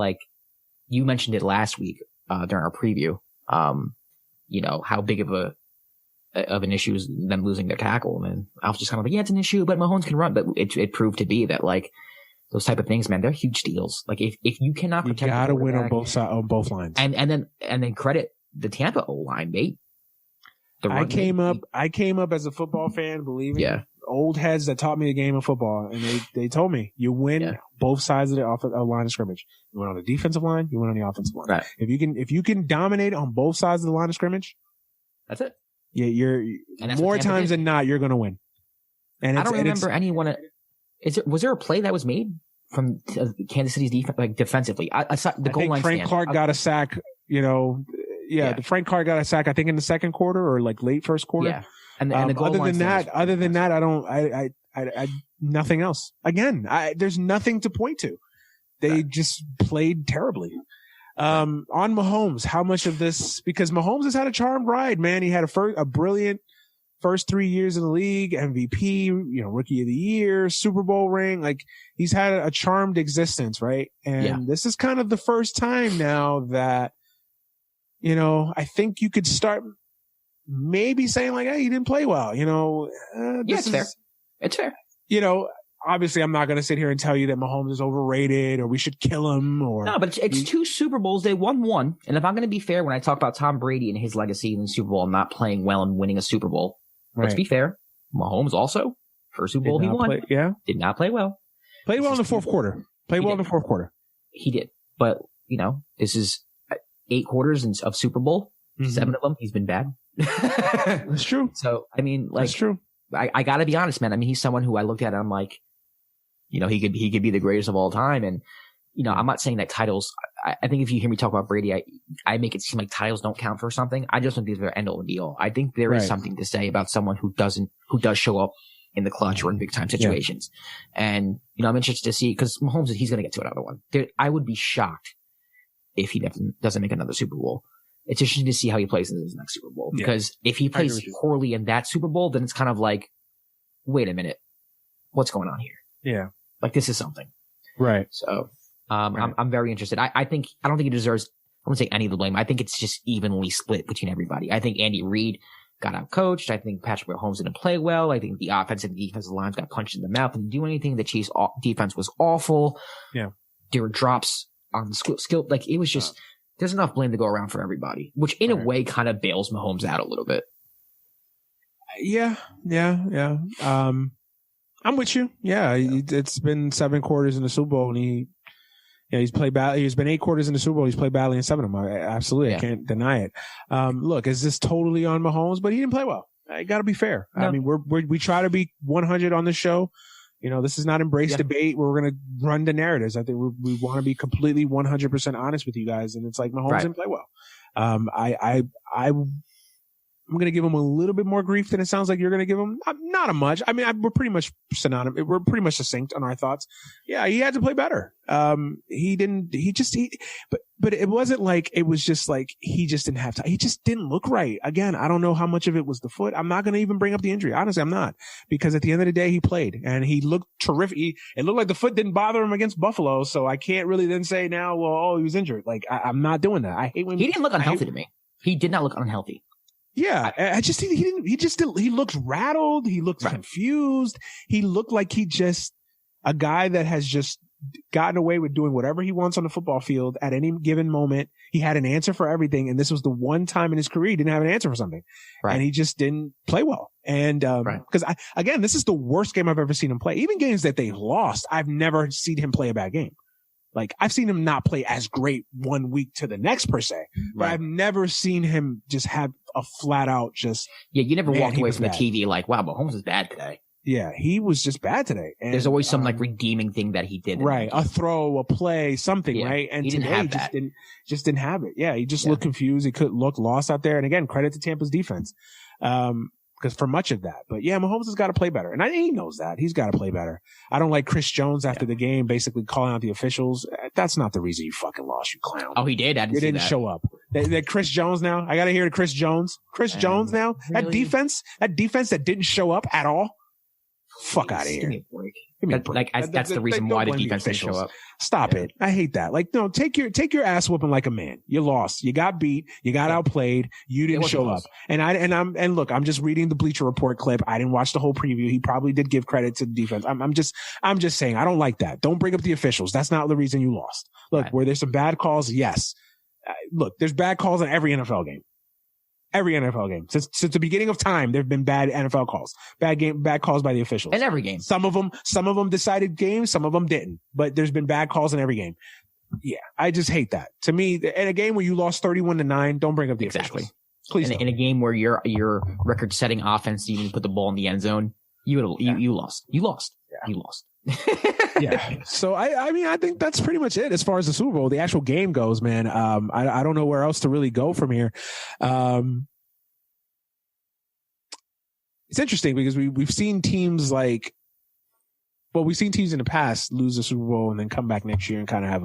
you mentioned it last week, during our preview, how big of an issue is them losing their tackle. And I was just kind of like, yeah, it's an issue, but Mahomes can run. But it proved to be that, those type of things, man, they're huge deals. Like, if you cannot protect, you gotta win on both sides, on both lines. And then credit the Tampa O-line, mate. I came up as a football fan, believing old heads that taught me the game of football, and they told me you win both sides of the line of scrimmage. You win on the defensive line, you win on the offensive line. Right. If you can dominate on both sides of the line of scrimmage, that's it. Yeah, you're more times than not you're going to win. And I don't remember anyone. Was there a play that was made from Kansas City's defense, defensively? I saw the goal line. Frank Clark got a sack. The Frank Clark got a sack. I think in the second quarter or late first quarter. Yeah. And the goal other than that, I nothing else. Again, there's nothing to point to. They just played terribly. On Mahomes, how much of this, because Mahomes has had a charmed ride, man. He had a brilliant first 3 years in the league, MVP, rookie of the year, Super Bowl ring. He's had a charmed existence, right? And this is kind of the first time now that, I think you could start maybe saying hey, he didn't play well, it's fair. It's fair. Obviously I'm not going to sit here and tell you that Mahomes is overrated or we should kill him no, but it's 2 Super Bowls. They won 1. And if I'm going to be fair, when I talk about Tom Brady and his legacy in the Super Bowl and not playing well and winning a Super Bowl, let's be fair. Mahomes also, first Super Bowl he won, did not play well. Played well in the fourth quarter. He did. But, this is 8 quarters of Super Bowl. Mm-hmm. 7 of them, he's been bad. That's true. So, that's true. I gotta be honest, man. He's someone who I looked at and I'm like, he could be the greatest of all time. And, I'm not saying that titles, I think if you hear me talk about Brady, I make it seem like titles don't count for something. I just don't think they're end all and be all. I think there is something to say about someone who does show up in the clutch or in big time situations. Yeah. And, I'm interested to see, because Mahomes, he's going to get to another one. I would be shocked if he doesn't make another Super Bowl. It's interesting to see how he plays in his next Super Bowl, because if he plays poorly in that Super Bowl, then it's kind of like, wait a minute, what's going on here? Yeah. This is something. Right. So, I'm very interested. I don't think he deserves, I won't say any of the blame. I think it's just evenly split between everybody. I think Andy Reid got out coached. I think Patrick Mahomes didn't play well. I think the offensive and defensive lines got punched in the mouth and didn't do anything. The Chiefs defense was awful. Yeah. There were drops on the skill. It was just, there's enough blame to go around for everybody, which in a way kind of bails Mahomes out a little bit. Yeah. I'm with you. Yeah. It's been 7 quarters in the Super Bowl and he's played badly. He's been 8 quarters in the Super Bowl. He's played badly in 7 of them. Absolutely. I can't deny it. Look, is this totally on Mahomes? But he didn't play well. I got to be fair. No. We try to be 100 on this show. This is not embrace debate. We're going to run the narratives. I think we want to be completely 100% honest with you guys. And it's Mahomes didn't play well. I'm going to give him a little bit more grief than it sounds like you're going to give him. Not a much. We're pretty much synonymous. We're pretty much succinct on our thoughts. Yeah, he had to play better. But it wasn't like, it was just he just didn't have time. He just didn't look right. Again, I don't know how much of it was the foot. I'm not going to even bring up the injury. Honestly, I'm not, because at the end of the day, he played and he looked terrific. It looked like the foot didn't bother him against Buffalo. So I can't really then say now, he was injured. I'm not doing that. I hate when he didn't look unhealthy to me. He did not look unhealthy. Yeah, he looked rattled. He looked confused. He looked like a guy that has just gotten away with doing whatever he wants on the football field at any given moment. He had an answer for everything. And this was the one time in his career he didn't have an answer for something. Right. And he just didn't play well. And, because this is the worst game I've ever seen him play. Even games that they lost, I've never seen him play a bad game. I've seen him not play as great one week to the next per se, but I've never seen him just have a flat out you never walked away from the TV wow, Mahomes is bad today. Yeah, he was just bad today. And, there's always some redeeming thing that he did. Right. A throw, a play, something, right? And he didn't have that. Just didn't have it. Yeah. He just looked confused. He looked lost out there. And again, credit to Tampa's defense. because for much of that. But yeah, Mahomes has got to play better. And he knows that. He's got to play better. I don't like Chris Jones after the game basically calling out the officials. That's not the reason you fucking lost, you clown. Oh, he did? I didn't show up. That Chris Jones now. I got to hear the Chris Jones. Jones now. Really? That defense that didn't show up at all. Fuck out of here. Give me a break. That's the reason why the defense didn't show up. Stop it. I hate that. Like, no, take your ass whooping like a man. You lost. You got beat. You got outplayed. You didn't show up. And look, I'm just reading the Bleacher Report clip. I didn't watch the whole preview. He probably did give credit to the defense. I'm just saying, I don't like that. Don't bring up the officials. That's not the reason you lost. Look, were there some bad calls? Yes. Look, there's bad calls in every NFL game. Every NFL game. Since the beginning of time, there have been bad NFL calls. Bad calls by the officials. In every game. Some of them decided games, some of them didn't. But there's been bad calls in every game. Yeah, I just hate that. To me, in a game where you lost 31-9, don't bring up the officials. Please. In a game where your record-setting offense, you didn't put the ball in the end zone, you lost. You lost. Yeah. You lost. Yeah. So I mean, I think that's pretty much it as far as the Super Bowl, the actual game goes, man. I don't know where else to really go from here. It's interesting because we've seen teams we've seen teams in the past lose the Super Bowl and then come back next year and kind of have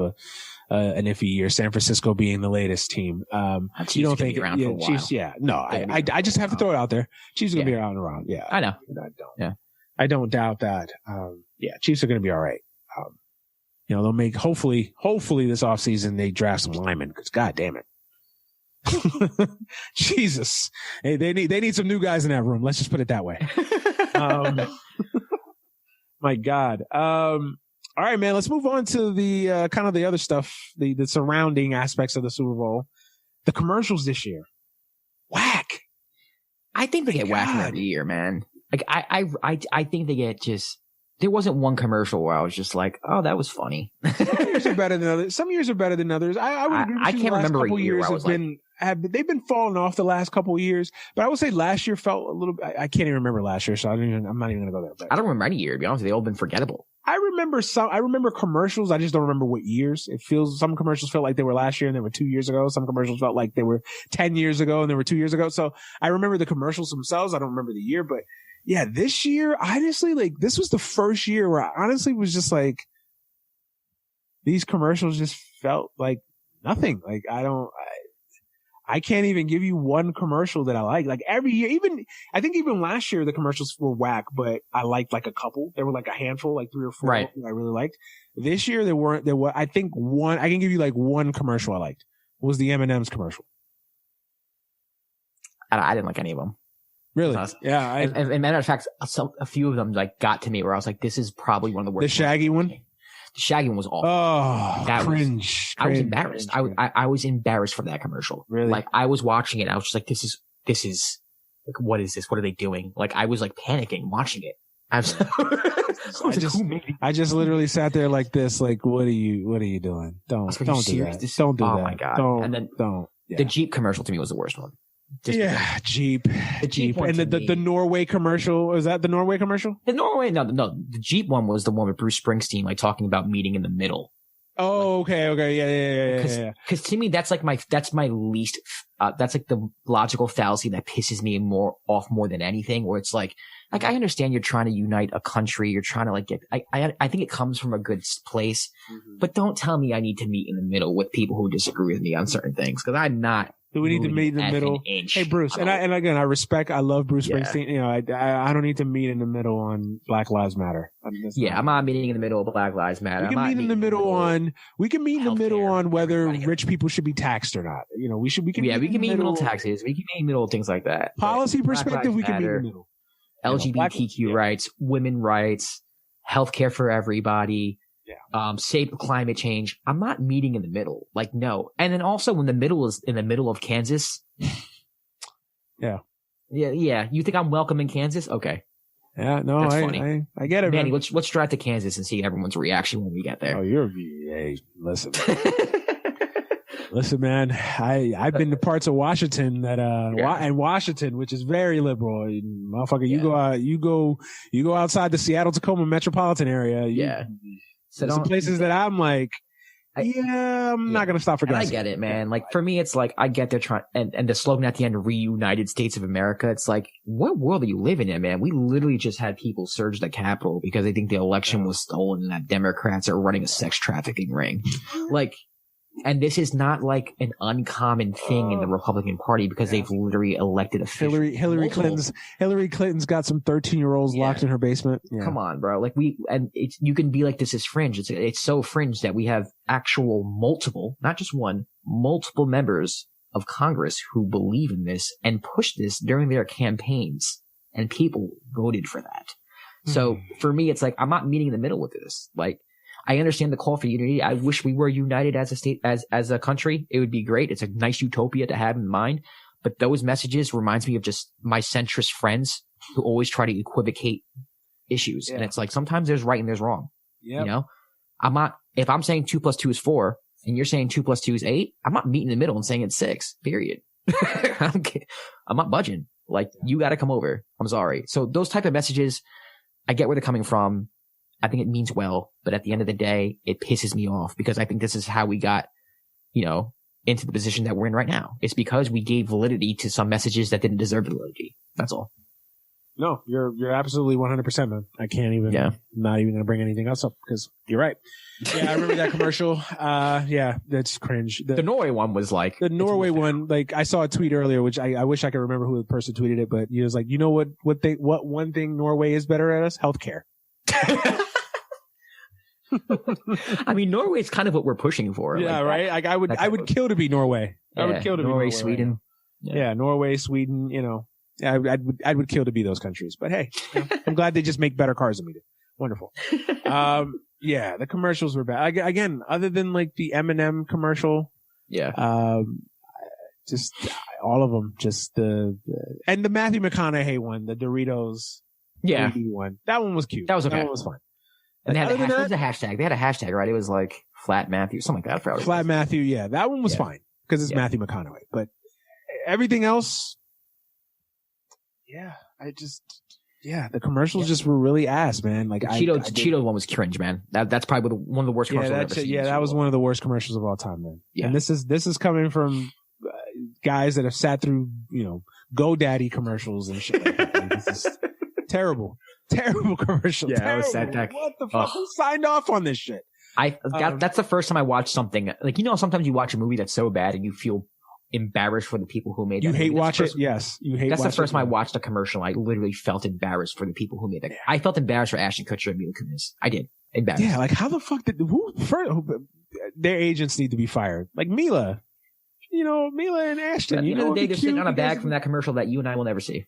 an iffy year. San Francisco being the latest team. You don't think around for a while. Chiefs? Yeah. No, I just have to throw it out there. Chiefs are gonna be around and around. Yeah. I know. I don't doubt that. Chiefs are going to be all right. They'll make, hopefully this offseason they draft some linemen because God damn it. Jesus. Hey, they need some new guys in that room. Let's just put it that way. My God. All right, man, let's move on to the kind of the other stuff, the surrounding aspects of the Super Bowl. The commercials this year. Whack. I think they get whacked every year, man. Like I think they get there wasn't one commercial where I was just like, oh, that was funny. Some years are better than others. Some years are better than others. I would agree with I can't remember a year where I was they've been falling off the last couple of years, but I would say last year felt a little. I can't even remember last year, so I'm not even gonna go there. But I don't remember any year. To be honest, they've all been forgettable. I remember commercials. I just don't remember what years. Some commercials felt like they were last year and they were 2 years ago. Some commercials felt like they were 10 years ago and they were 2 years ago. So I remember the commercials themselves. I don't remember the year, but yeah, this year, honestly, this was the first year where I honestly was just like, these commercials just felt like nothing. Like I can't even give you one commercial that I like. Like every year, I think even last year the commercials were whack, but I liked like a couple. There were like a handful, like 3 or 4 I really liked. This year I think I can give you like one commercial I liked. It was the M&M's commercial. I didn't like any of them. Really? Yeah. And matter of fact, a few of them like got to me where I was like, this is probably one of the worst. The Shaggy one? The Shaggy one was awful. Oh, cringe. I was embarrassed. I was embarrassed for that commercial. Really? Like I was watching it. And I was just like, this is like, what is this? What are they doing? Like I was like panicking watching it. I just literally sat there like this. Like, what are you doing? Don't do that. Don't do that. Oh my God. Don't. Yeah. The Jeep commercial to me was the worst one. Jeep. The Jeep. And the Norway commercial. Was that the Norway commercial? The Norway? No. The Jeep one was the one with Bruce Springsteen, like talking about meeting in the middle. Oh, okay. Yeah. Because to me, that's my least, that's like the logical fallacy that pisses me off more than anything, where it's like I understand you're trying to unite a country. You're trying to like I think it comes from a good place, but don't tell me I need to meet in the middle with people who disagree with me on certain things. Cause I'm not. Do we need to meet in the middle? Hey, Bruce. And again, I love Bruce Springsteen. You know, I don't need to meet in the middle on Black Lives Matter. I'm not meeting in the middle of Black Lives Matter. We can meet in the middle on whether rich people should be taxed or not. You know, we can meet in the middle of taxes. We can meet in the middle of things like that. Policy perspective, we can meet in the middle. LGBTQ rights, women rights, healthcare for everybody. Save climate change. I'm not meeting in the middle. Like, no. And then also when the middle is in the middle of Kansas. Yeah. You think I'm welcome in Kansas? Okay. Yeah, no, I get it, Manny, let's drive to Kansas and see everyone's reaction when we get there. Oh, listen. Listen, man, I've been to parts of Washington and Washington, which is very liberal. Motherfucker, you go outside the Seattle Tacoma metropolitan area. So some places that I'm like, I'm not going to stop for I get it, man. Like, for me, it's like, I get they're trying, and the slogan at the end, Reunited States of America. It's like, what world are you living in, man? We literally just had people surge the Capitol because they think the election was stolen and that Democrats are running a sex trafficking ring. Like, and this is not like an uncommon thing in the Republican Party because they've literally elected officials. Hillary Clinton's got some 13-year-olds locked in her basement. Yeah. Come on, bro. Like you can be like, this is fringe. It's so fringe that we have actual multiple, not just one, multiple members of Congress who believe in this and push this during their campaigns, and people voted for that. So for me, it's like, I'm not meeting in the middle with this. Like, I understand the call for unity. I wish we were united as a state, as a country. It would be great. It's a nice utopia to have in mind. But those messages reminds me of just my centrist friends who always try to equivocate issues. And it's like, sometimes there's right and there's wrong. You know, if I'm saying 2 + 2 is 4 and you're saying 2 + 2 is 8, I'm not meeting in the middle and saying it's 6, period. I'm not budging. Like, you got to come over. I'm sorry. So those type of messages, I get where they're coming from. I think it means well, but at the end of the day, it pisses me off because I think this is how we got, into the position that we're in right now. It's because we gave validity to some messages that didn't deserve validity. That's all. No, you're absolutely 100%, man. I can't even, not even going to bring anything else up because you're right. Yeah, I remember that commercial. That's cringe. The Norway one was like, the Norway one, like I saw a tweet earlier, which I wish I could remember who the person tweeted it, but he was like, you know what one thing Norway is better at us? Healthcare. I mean, Norway is kind of what we're pushing for. Yeah, like, right. Like I would kill to be Norway. I would kill to be Norway, Sweden. Yeah, Norway, Sweden. I would kill to be those countries. But hey, I'm glad they just make better cars than we do. Wonderful. The commercials were bad. Again, other than like the M&M commercial. Yeah. Just all of them. Just and the Matthew McConaughey one, the Doritos. Yeah. One. That one was cute. That was okay. That one was fine. And they had what was the hashtag? They had a hashtag, right? It was like Flat Matthew, something like that. Flat Matthew, yeah. That one was fine because it's Matthew McConaughey. But everything else, the commercials just were really ass, man. Like Cheeto one was cringe, man. That's probably one of the worst commercials I've ever seen. Yeah, that was one of the worst commercials of all time, man. Yeah. And this is coming from guys that have sat through, GoDaddy commercials and shit like that. Like, this is terrible commercial. Yeah, terrible. What the fuck? Who signed off on this shit? That's the first time I watched something like, sometimes you watch a movie that's so bad and you feel embarrassed for the people who made it. You hate watch it? Yes. You hate That's watch the first it, time I watched a commercial. I literally felt embarrassed for the people who made it. I felt embarrassed for Ashton Kutcher and Mila Kunis. I did. Embarrassed. Yeah, like how the fuck their agents need to be fired? Like Mila. Mila and Ashton. The day they're sitting on a bag from that commercial that you and I will never see.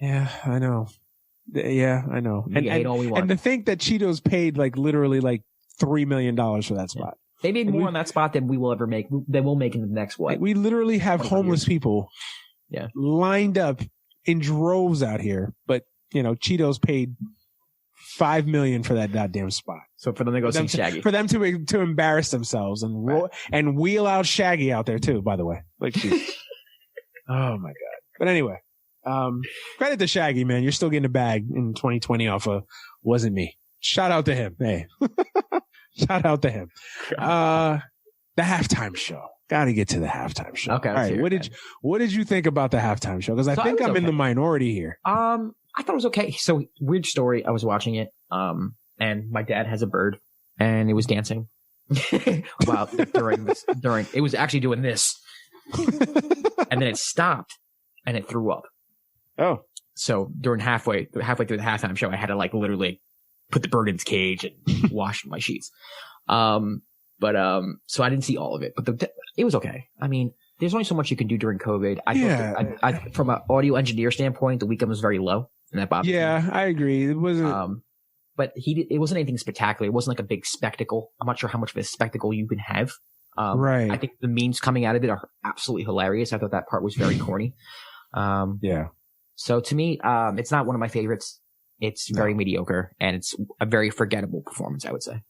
Yeah, I know. Yeah, I know. And hate all we want. And to think that Cheetos paid like literally like $3 million for that spot. They made more on that spot than we will ever make. Than we'll make in the next what? We literally have homeless people, lined up in droves out here. But Cheetos paid $5 million for that goddamn spot. So for them to go see Shaggy, for them to embarrass themselves and wheel out Shaggy out there too. By the way, like, oh my god. But anyway. Credit to Shaggy, man. You're still getting a bag in 2020 off of Wasn't Me. Shout out to him. Hey, shout out to him. The halftime show. Got to get to the halftime show. Okay. All right. What did you think about the halftime show? Because I think I'm in the minority here. I thought it was okay. So weird story. I was watching it. And my dad has a bird and it was dancing. Wow. During it was actually doing this. And then it stopped and it threw up. Oh, so during halfway through the halftime show, I had to like literally put the bird in its cage and wash my sheets. So I didn't see all of it, but it was okay. I mean, there's only so much you can do during COVID. I from an audio engineer standpoint, the Weeknd was very low, and that bothered me. I agree. It wasn't. But it wasn't anything spectacular. It wasn't like a big spectacle. I'm not sure how much of a spectacle you can have. Right. I think the memes coming out of it are absolutely hilarious. I thought that part was very corny. So to me, it's not one of my favorites. It's very mediocre, and it's a very forgettable performance, I would say.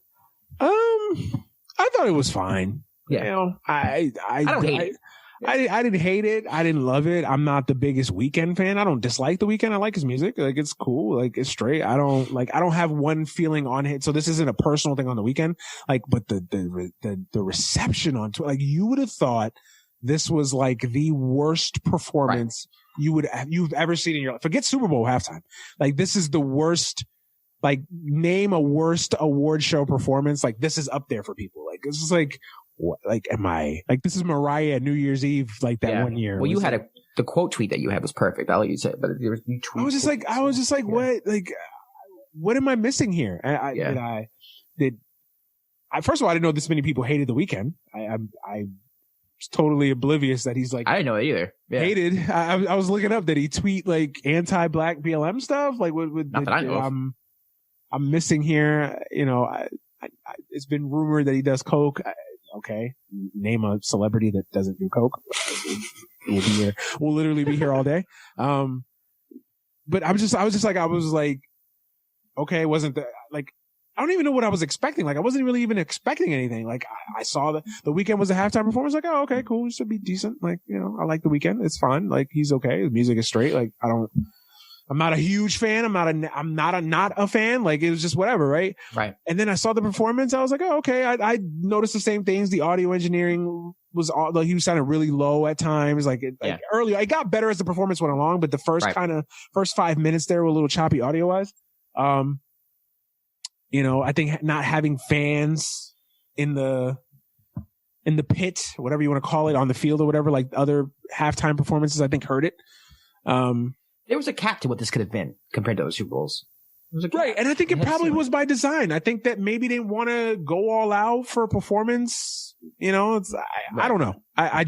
I thought it was fine. Yeah. I don't hate it. I didn't hate it. I didn't love it. I'm not the biggest Weeknd fan. I don't dislike the Weeknd. I like his music. Like, it's cool. Like, it's straight. I don't have one feeling on it. So this isn't a personal thing on the Weeknd. Like, but the reception on Twitter, like, you would have thought this was like the worst performance you've ever seen in your life. Forget Super Bowl halftime. Like, this is the worst. Like, name a worst award show performance. Like, this is up there for people. Like, this is like, what, like, this is Mariah at New Year's Eve, like that one year. Well, you had the quote tweet that you had was perfect. I'll let you say it, but you tweet. I was just like, what? Like, what am I missing here? First of all, I didn't know this many people hated the Weeknd. I was totally oblivious that he's like, I didn't know it either. Yeah. Hated. I was looking up that he tweet like anti-black BLM stuff. Like, not that I know of. I'm missing here. You know, it's been rumored that he does coke. Okay, name a celebrity that doesn't do coke. We'll be here. We'll literally be here all day. But I was like, okay, wasn't that like? I don't even know what I was expecting. Like, I wasn't really even expecting anything. Like, I saw the Weeknd was a halftime performance. Like, oh, okay, cool. It should be decent. Like, you know, I like the Weeknd. It's fine. Like, he's okay. His music is straight. Like, I'm not a huge fan. I'm not a fan. Like, it was just whatever. Right. Right. And then I saw the performance. I was like, oh, okay. I noticed the same things. The audio engineering was all, like, he was sounding really low at times. Like, earlier, it got better as the performance went along, but the first 5 minutes there were a little choppy audio wise. You know, I think not having fans in the pit, whatever you want to call it, on the field or whatever, like other halftime performances, I think hurt it. There was a cap to what this could have been compared to other Super Bowls. Right. And I think it probably was by design. I think that maybe they want to go all out for a performance. You know, I don't know. I'm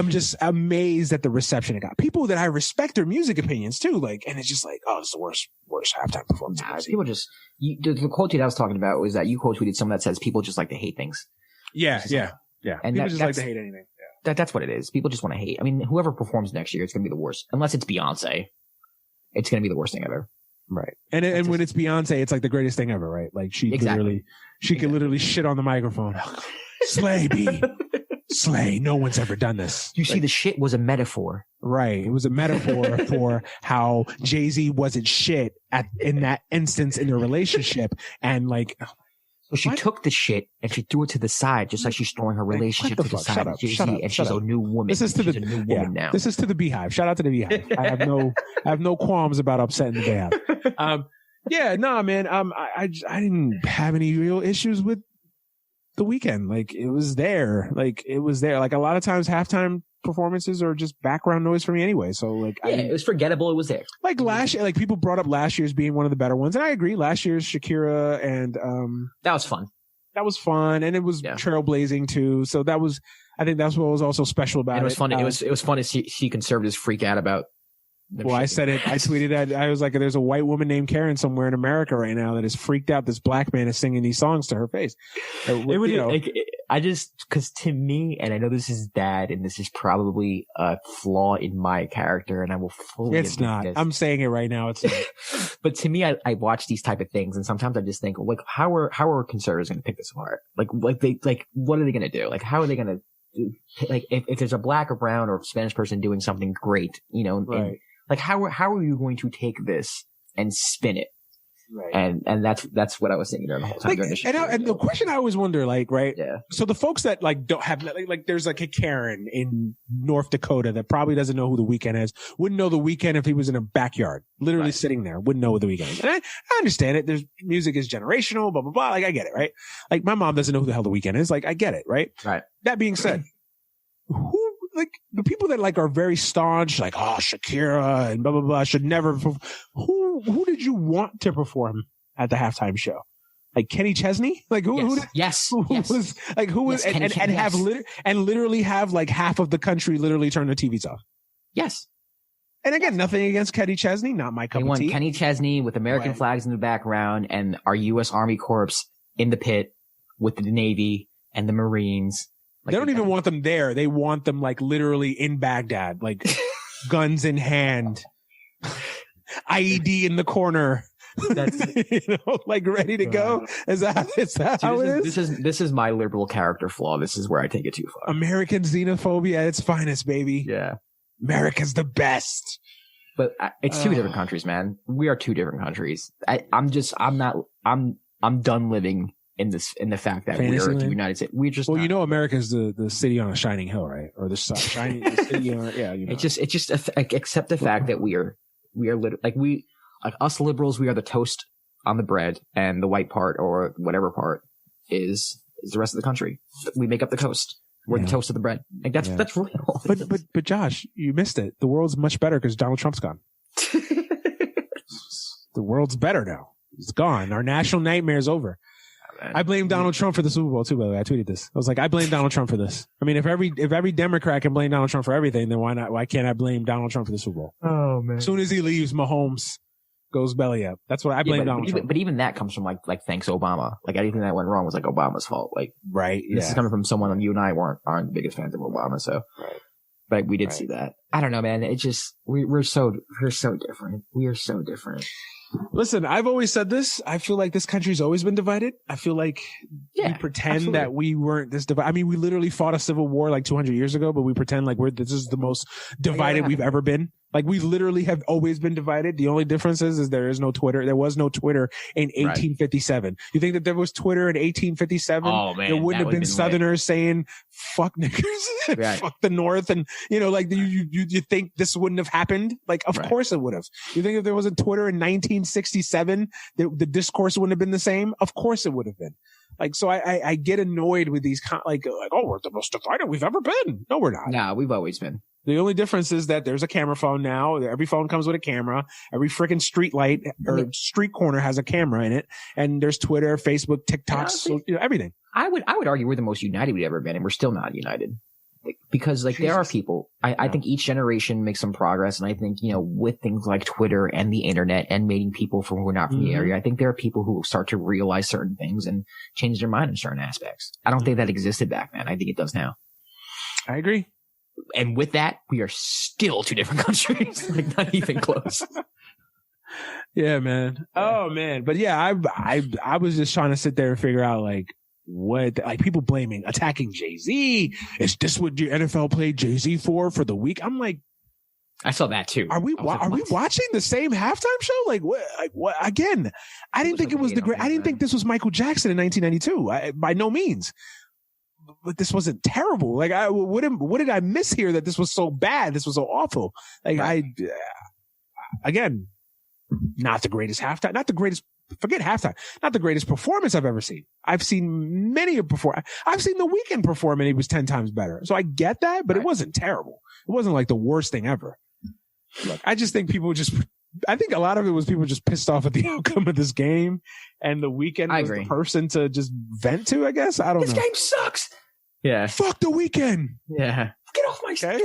just amazed at the reception it got. People that I respect their music opinions too. Like, and it's just like, oh, it's the worst halftime performance. People just, the quote tweet I was talking about was that you quote tweeted someone that says people just like to hate things. Yeah. And people just like to hate anything. Yeah. That's what it is. People just want to hate. I mean, whoever performs next year, it's going to be the worst. Unless it's Beyonce. It's going to be the worst thing ever. Right. And when it's Beyonce, it's like the greatest thing ever, right? Like, she could literally shit on the microphone. Slay B. Slay. No one's ever done this. You see, the shit was a metaphor. Right. It was a metaphor for how Jay-Z wasn't shit in that instance in their relationship. And like, so she took the shit and she threw it to the side, just like she's throwing her relationship to the side of Jay-Z, and she's a new woman. This is to the new woman now. This is to the Beehive. Shout out to the Beehive. I have no qualms about upsetting the Beehive. Man. I didn't have any real issues with the Weeknd. Like, it was there. Like, a lot of times halftime performances are just background noise for me anyway. So like, it was forgettable. It was there. Like last year, like people brought up last year's being one of the better ones. And I agree. Last year's Shakira and, that was fun. That was fun. And it was trailblazing too. So I think that's what was also special about it. And it was fun. It was fun to see conservatives freak out about. Well, I said it. I tweeted that. I was like, there's a white woman named Karen somewhere in America right now that is freaked out. This black man is singing these songs to her face. Because to me, and I know this is bad, and this is probably a flaw in my character, and I will fully. It's not. This. I'm saying it right now. It's not. But to me, I watch these type of things, and sometimes I just think, like, how are conservatives going to pick this apart? Like what are they going to do? Like, how are they going to do? Like, if there's a black or brown or Spanish person doing something great, you know, right. Like, how are you going to take this and spin it? Right. And that's what I was thinking the whole time. Like, and the question I always wonder, like, right? Yeah. So the folks that like don't have, like there's like a Karen in North Dakota that probably doesn't know who the Weeknd is. Wouldn't know the Weeknd if he was in a backyard, literally sitting there. Wouldn't know who the Weeknd is. And I understand it. There's music is generational, blah, blah, blah. Like, I get it, right? Like, my mom doesn't know who the hell the Weeknd is. Like, I get it, right? Right. That being said, like the people that like are very staunch, like, oh, Shakira and blah, blah, blah, should never, who did you want to perform at the halftime show? Like Kenny Chesney? Like who was like, who was, and literally have like half of the country literally turn their TVs off. Yes. And again, nothing against Kenny Chesney, not my cup of tea. Kenny Chesney with American flags in the background and our U.S. Army Corps in the pit with the Navy and the Marines. Like, they don't even want them there. They want them like literally in Baghdad, like guns in hand, IED in the corner. like ready to go. Is that how it is? This is my liberal character flaw. This is where I take it too far. American xenophobia at its finest, baby. Yeah. America's the best. But it's two different countries, man. We are two different countries. I'm done living in the fact that we are the United States. America's the city on a shining hill, right? Or the city on, yeah. It's just accept the fact that we are like us liberals, we are the toast on the bread, and the white part or whatever part is the rest of the country. We make up the toast. We're the toast of the bread. Like that's real. But Josh, you missed it. The world's much better because Donald Trump's gone. The world's better now. He's gone. Our national nightmare is over. I blame Donald Trump for the Super Bowl too, by the way. I tweeted this. I was like, I blame Donald Trump for this. I mean, if every Democrat can blame Donald Trump for everything, then why can't I blame Donald Trump for the Super Bowl? Oh man. As soon as he leaves, Mahomes goes belly up. That's what I blame Donald Trump. But even that comes from like thanks Obama. Like anything that went wrong was like Obama's fault. Like right. This is coming from someone you and I aren't the biggest fans of Obama, so but we did see that. I don't know, man. It just we're so different. We are so different. Listen, I've always said this. I feel like this country's always been divided. I feel like we pretend that we weren't this divided. I mean, we literally fought a civil war like 200 years ago, but we pretend like this is the most divided we've ever been. Like we literally have always been divided. The only difference is there is no Twitter. There was no Twitter in 1857. You think that there was Twitter in 1857? Oh man, there wouldn't have been Southerners saying "fuck niggers," "fuck the North," and like you think this wouldn't have happened? Like of course it would have. You think if there wasn't Twitter in 1967, the discourse wouldn't have been the same? Of course it would have been. Like so, I get annoyed with these like we're the most divided we've ever been. No, we're not. Nah, we've always been. The only difference is that there's a camera phone now. Every phone comes with a camera. Every freaking street light or street corner has a camera in it. And there's Twitter, Facebook, TikTok, everything. I would argue we're the most united we've ever been, and we're still not united. Because there are people, I think each generation makes some progress. And I think, with things like Twitter and the internet and meeting people who are not from the area, I think there are people who start to realize certain things and change their mind in certain aspects. I don't think that existed back then. I think it does now. I agree. And with that, we are still two different countries, like not even close. Yeah, man. Oh man. But yeah, I was just trying to sit there and figure out like what, like people attacking Jay-Z. Is this what your NFL played Jay-Z for the week? I'm like, I saw that too. Are we watching the same halftime show? Like what again? I didn't think it was I didn't think this was Michael Jackson in 1992. By no means. But this wasn't terrible. Like what did I miss here that this was so bad? This was so awful. Like again, not the greatest halftime, forget halftime, not the greatest performance I've ever seen. I've seen many perform. I've seen The Weeknd perform and he was 10 times better. So I get that, but it wasn't terrible. It wasn't like the worst thing ever. Look, I just think I think a lot of it was people just pissed off at the outcome of this game, and The Weeknd was the person to just vent to, I guess. I don't know. This game sucks. Yeah. Fuck The Weeknd. Yeah. Get off my team.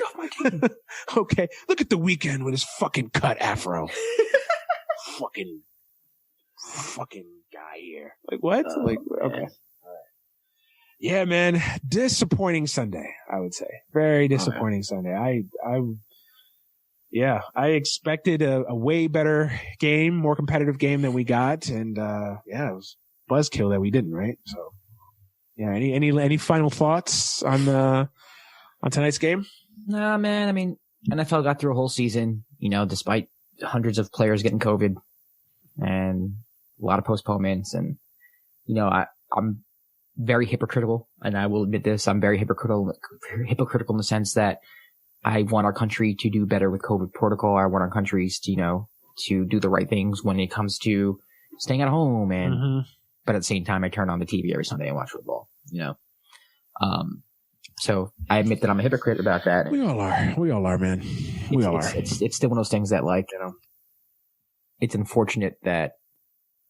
Okay. Look at The Weeknd with his fucking cut afro. fucking guy here. Like what? Okay. All right. Yeah, man. Disappointing Sunday, I would say. Very disappointing Sunday. I expected a way better game, more competitive game than we got, and it was buzzkill that we didn't, right? So, yeah. Any final thoughts on tonight's game? Nah, man. I mean, NFL got through a whole season, despite hundreds of players getting COVID and a lot of postponements, and I'm very hypocritical, and I will admit this. I'm very hypocritical in the sense that I want our country to do better with COVID protocol. I want our countries to, to do the right things when it comes to staying at home. And, but at the same time, I turn on the TV every Sunday and watch football, so I admit that I'm a hypocrite about that. We all are, man. We all are. It's still one of those things that it's unfortunate that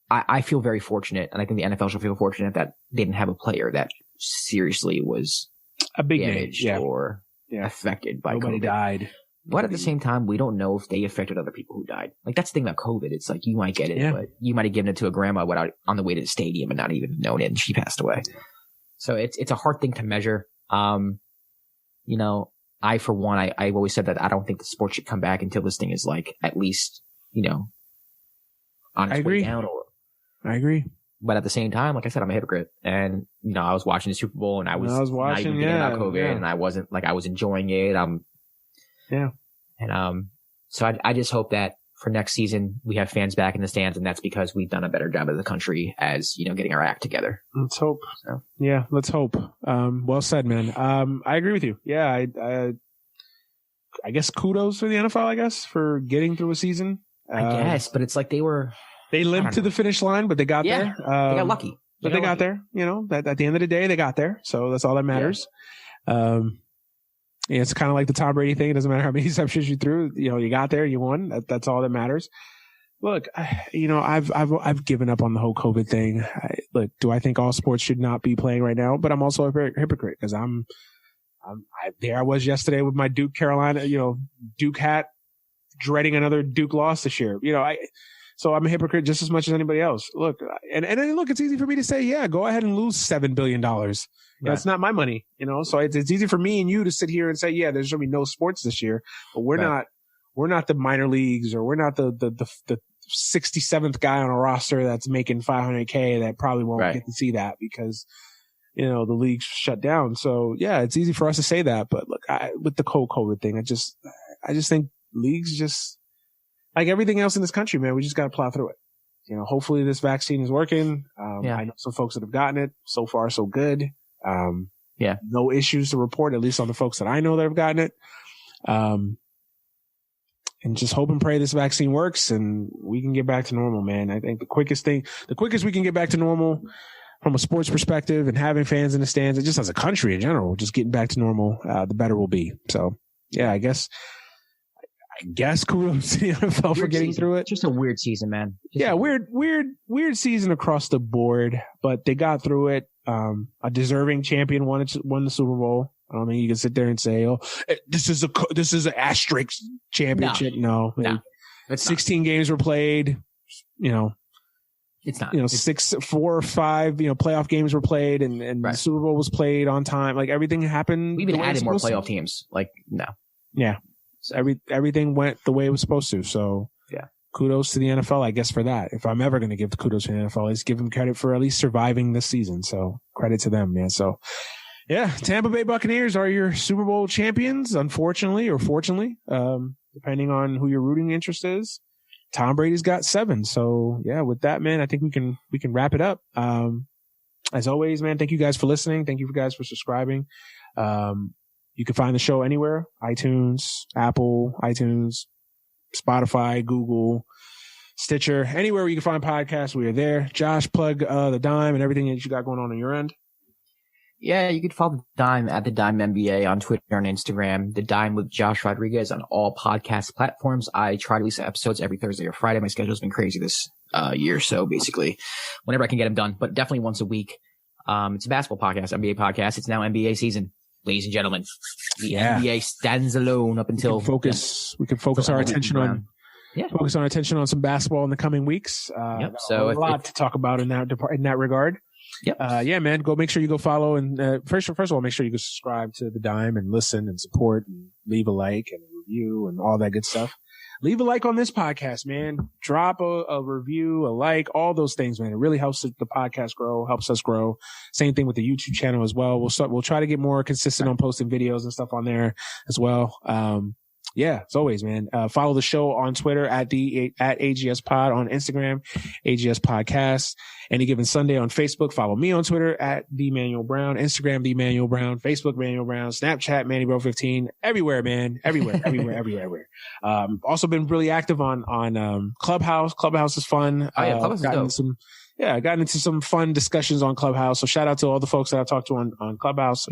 I feel very fortunate. And I think the NFL should feel fortunate that they didn't have a player that seriously was a big damaged or affected by Nobody COVID. Died. But at the same time, we don't know if they affected other people who died. Like that's the thing about COVID. It's like you might get it, but you might have given it to a grandma on the way to the stadium and not even known it, and she passed away. So it's a hard thing to measure. I for one, I've always said that I don't think the sport should come back until this thing is like at least on its way down. I agree. But at the same time, like I said, I'm a hypocrite. And, I was watching the Super Bowl and I was watching, thinking about COVID and I wasn't I was enjoying it. And, so I just hope that for next season, we have fans back in the stands, and that's because we've done a better job as a country as, getting our act together. Let's hope. So. Yeah, let's hope. Well said, man. I agree with you. Yeah, I guess kudos for the NFL, for getting through a season. I guess, but it's like they limped to the finish line, but they got there. They got lucky. But they got there, at the end of the day, they got there. So that's all that matters. It's kind of like the Tom Brady thing. It doesn't matter how many receptions you threw. You got there, you won. That's all that matters. Look, I've given up on the whole COVID thing. Do I think all sports should not be playing right now? But I'm also a hypocrite because there I was yesterday with my Duke Carolina, Duke hat, dreading another Duke loss this year. So I'm a hypocrite just as much as anybody else. Look, and look, it's easy for me to say, yeah, go ahead and lose $7 billion. That's not my money, so it's easy for me and you to sit here and say, yeah, there's going to be no sports this year, but we're not the minor leagues, or we're not the 67th guy on a roster that's making $500K that probably won't get to see that because, the league's shut down. So yeah, it's easy for us to say that, but look, with the COVID thing, I just think leagues just, like everything else in this country, man, we just got to plow through it. Hopefully this vaccine is working. I know some folks that have gotten it. So far, so good. No issues to report, at least on the folks that I know that have gotten it. And just hope and pray this vaccine works and we can get back to normal, man. I think the quickest we can get back to normal from a sports perspective and having fans in the stands and just as a country in general, just getting back to normal, the better we'll be. So yeah, I guess kudos to the NFL for getting through it. Just a weird season, man. Weird season across the board, but they got through it. A deserving champion won the Super Bowl. I don't think you can sit there and say, "Oh, this is an asterisk championship." No. 16 games were played. It's not. 4 or 5, playoff games were played, and the Super Bowl was played on time. Like everything happened. We even added more playoff teams. Yeah. So everything went the way it was supposed to. So kudos to the NFL, I guess, for that. If I'm ever going to give the kudos to the NFL, let's give them credit for at least surviving this season. So credit to them, man. So yeah, Tampa Bay Buccaneers are your Super Bowl champions, unfortunately or fortunately, depending on who your rooting interest is. Tom Brady's got 7. So yeah, with that, man, I think we can wrap it up. As always, man, thank you guys for listening. Thank you guys for subscribing. You can find the show anywhere: iTunes, Apple, iTunes, Spotify, Google, Stitcher, anywhere where you can find podcasts. We are there. Josh, plug the Dime and everything that you got going on your end. Yeah, you can follow the Dime at the Dime NBA on Twitter and Instagram. The Dime with Josh Rodriguez on all podcast platforms. I try to release episodes every Thursday or Friday. My schedule's been crazy this year, so basically whenever I can get them done, but definitely once a week. It's a basketball podcast, NBA podcast. It's now NBA season. Ladies and gentlemen, the NBA stands alone up until we can focus our attention on some basketball in the coming weeks. So a lot to talk about in that regard. Yep. Man, make sure you go follow and first of all, make sure you go subscribe to the Dime and listen and support and leave a like and a review and all that good stuff. Leave a like on this podcast, man. Drop a review, a like, all those things, man. It really helps the podcast grow, helps us grow. Same thing with the YouTube channel as well. We'll try to get more consistent on posting videos and stuff on there as well. As always, man, follow the show on Twitter at AGS Pod, on Instagram, AGS Podcast. Any given Sunday on Facebook, follow me on Twitter at the Manuel Brown, Instagram, the Manuel Brown, Facebook, Manuel Brown, Snapchat, MannyBro15, everywhere, man. Everywhere. Also been really active on Clubhouse. Clubhouse is fun. Clubhouse is dope. I got into some fun discussions on Clubhouse. So shout out to all the folks that I've talked to on Clubhouse. So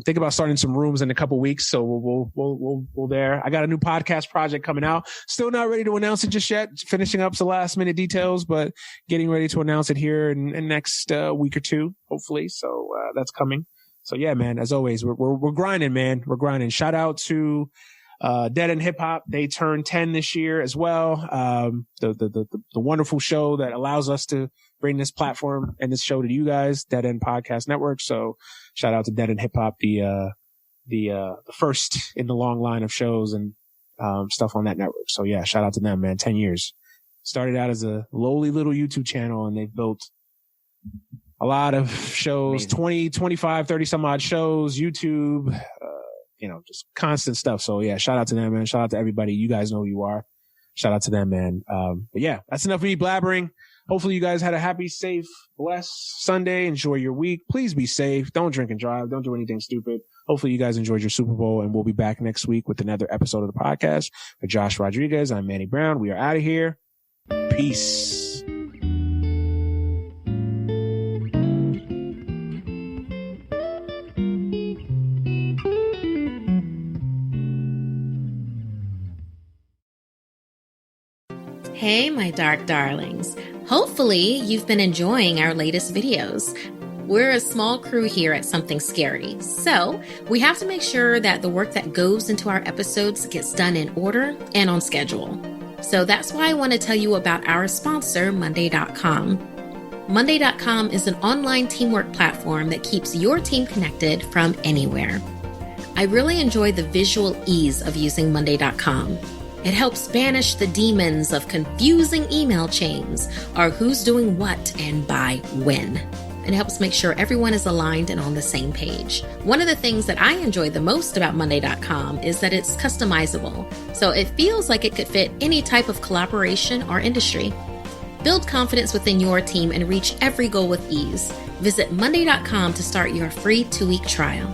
think about starting some rooms in a couple weeks. So we'll there. I got a new podcast project coming out. Still not ready to announce it just yet. Finishing up some last minute details, but getting ready to announce it here in next week or two, hopefully. So that's coming. So yeah, man, as always, we're grinding, man. We're grinding. Shout out to Dead End Hip Hop. They turned 10 this year as well. The wonderful show that allows us to bring this platform and this show to you guys, Dead End Podcast Network. So shout out to Dead End Hip Hop, the first in the long line of shows and stuff on that network. So yeah, shout out to them, man. 10 years. Started out as a lowly little YouTube channel, and they've built a lot of shows, 20, 25, 30 some odd shows, YouTube, just constant stuff. So yeah, shout out to them, man. Shout out to everybody. You guys know who you are. Shout out to them, man. But yeah, that's enough of me blabbering. Hopefully you guys had a happy, safe, blessed Sunday. Enjoy your week. Please be safe. Don't drink and drive. Don't do anything stupid. Hopefully you guys enjoyed your Super Bowl, and we'll be back next week with another episode of the podcast. For Josh Rodriguez, I'm Manny Brown. We are out of here. Peace. Hey, my dark darlings. Hopefully, you've been enjoying our latest videos. We're a small crew here at Something Scary, so we have to make sure that the work that goes into our episodes gets done in order and on schedule. So that's why I want to tell you about our sponsor, Monday.com. Monday.com is an online teamwork platform that keeps your team connected from anywhere. I really enjoy the visual ease of using Monday.com. It helps banish the demons of confusing email chains or who's doing what and by when. It helps make sure everyone is aligned and on the same page. One of the things that I enjoy the most about Monday.com is that it's customizable, so it feels like it could fit any type of collaboration or industry. Build confidence within your team and reach every goal with ease. Visit Monday.com to start your free 2-week trial.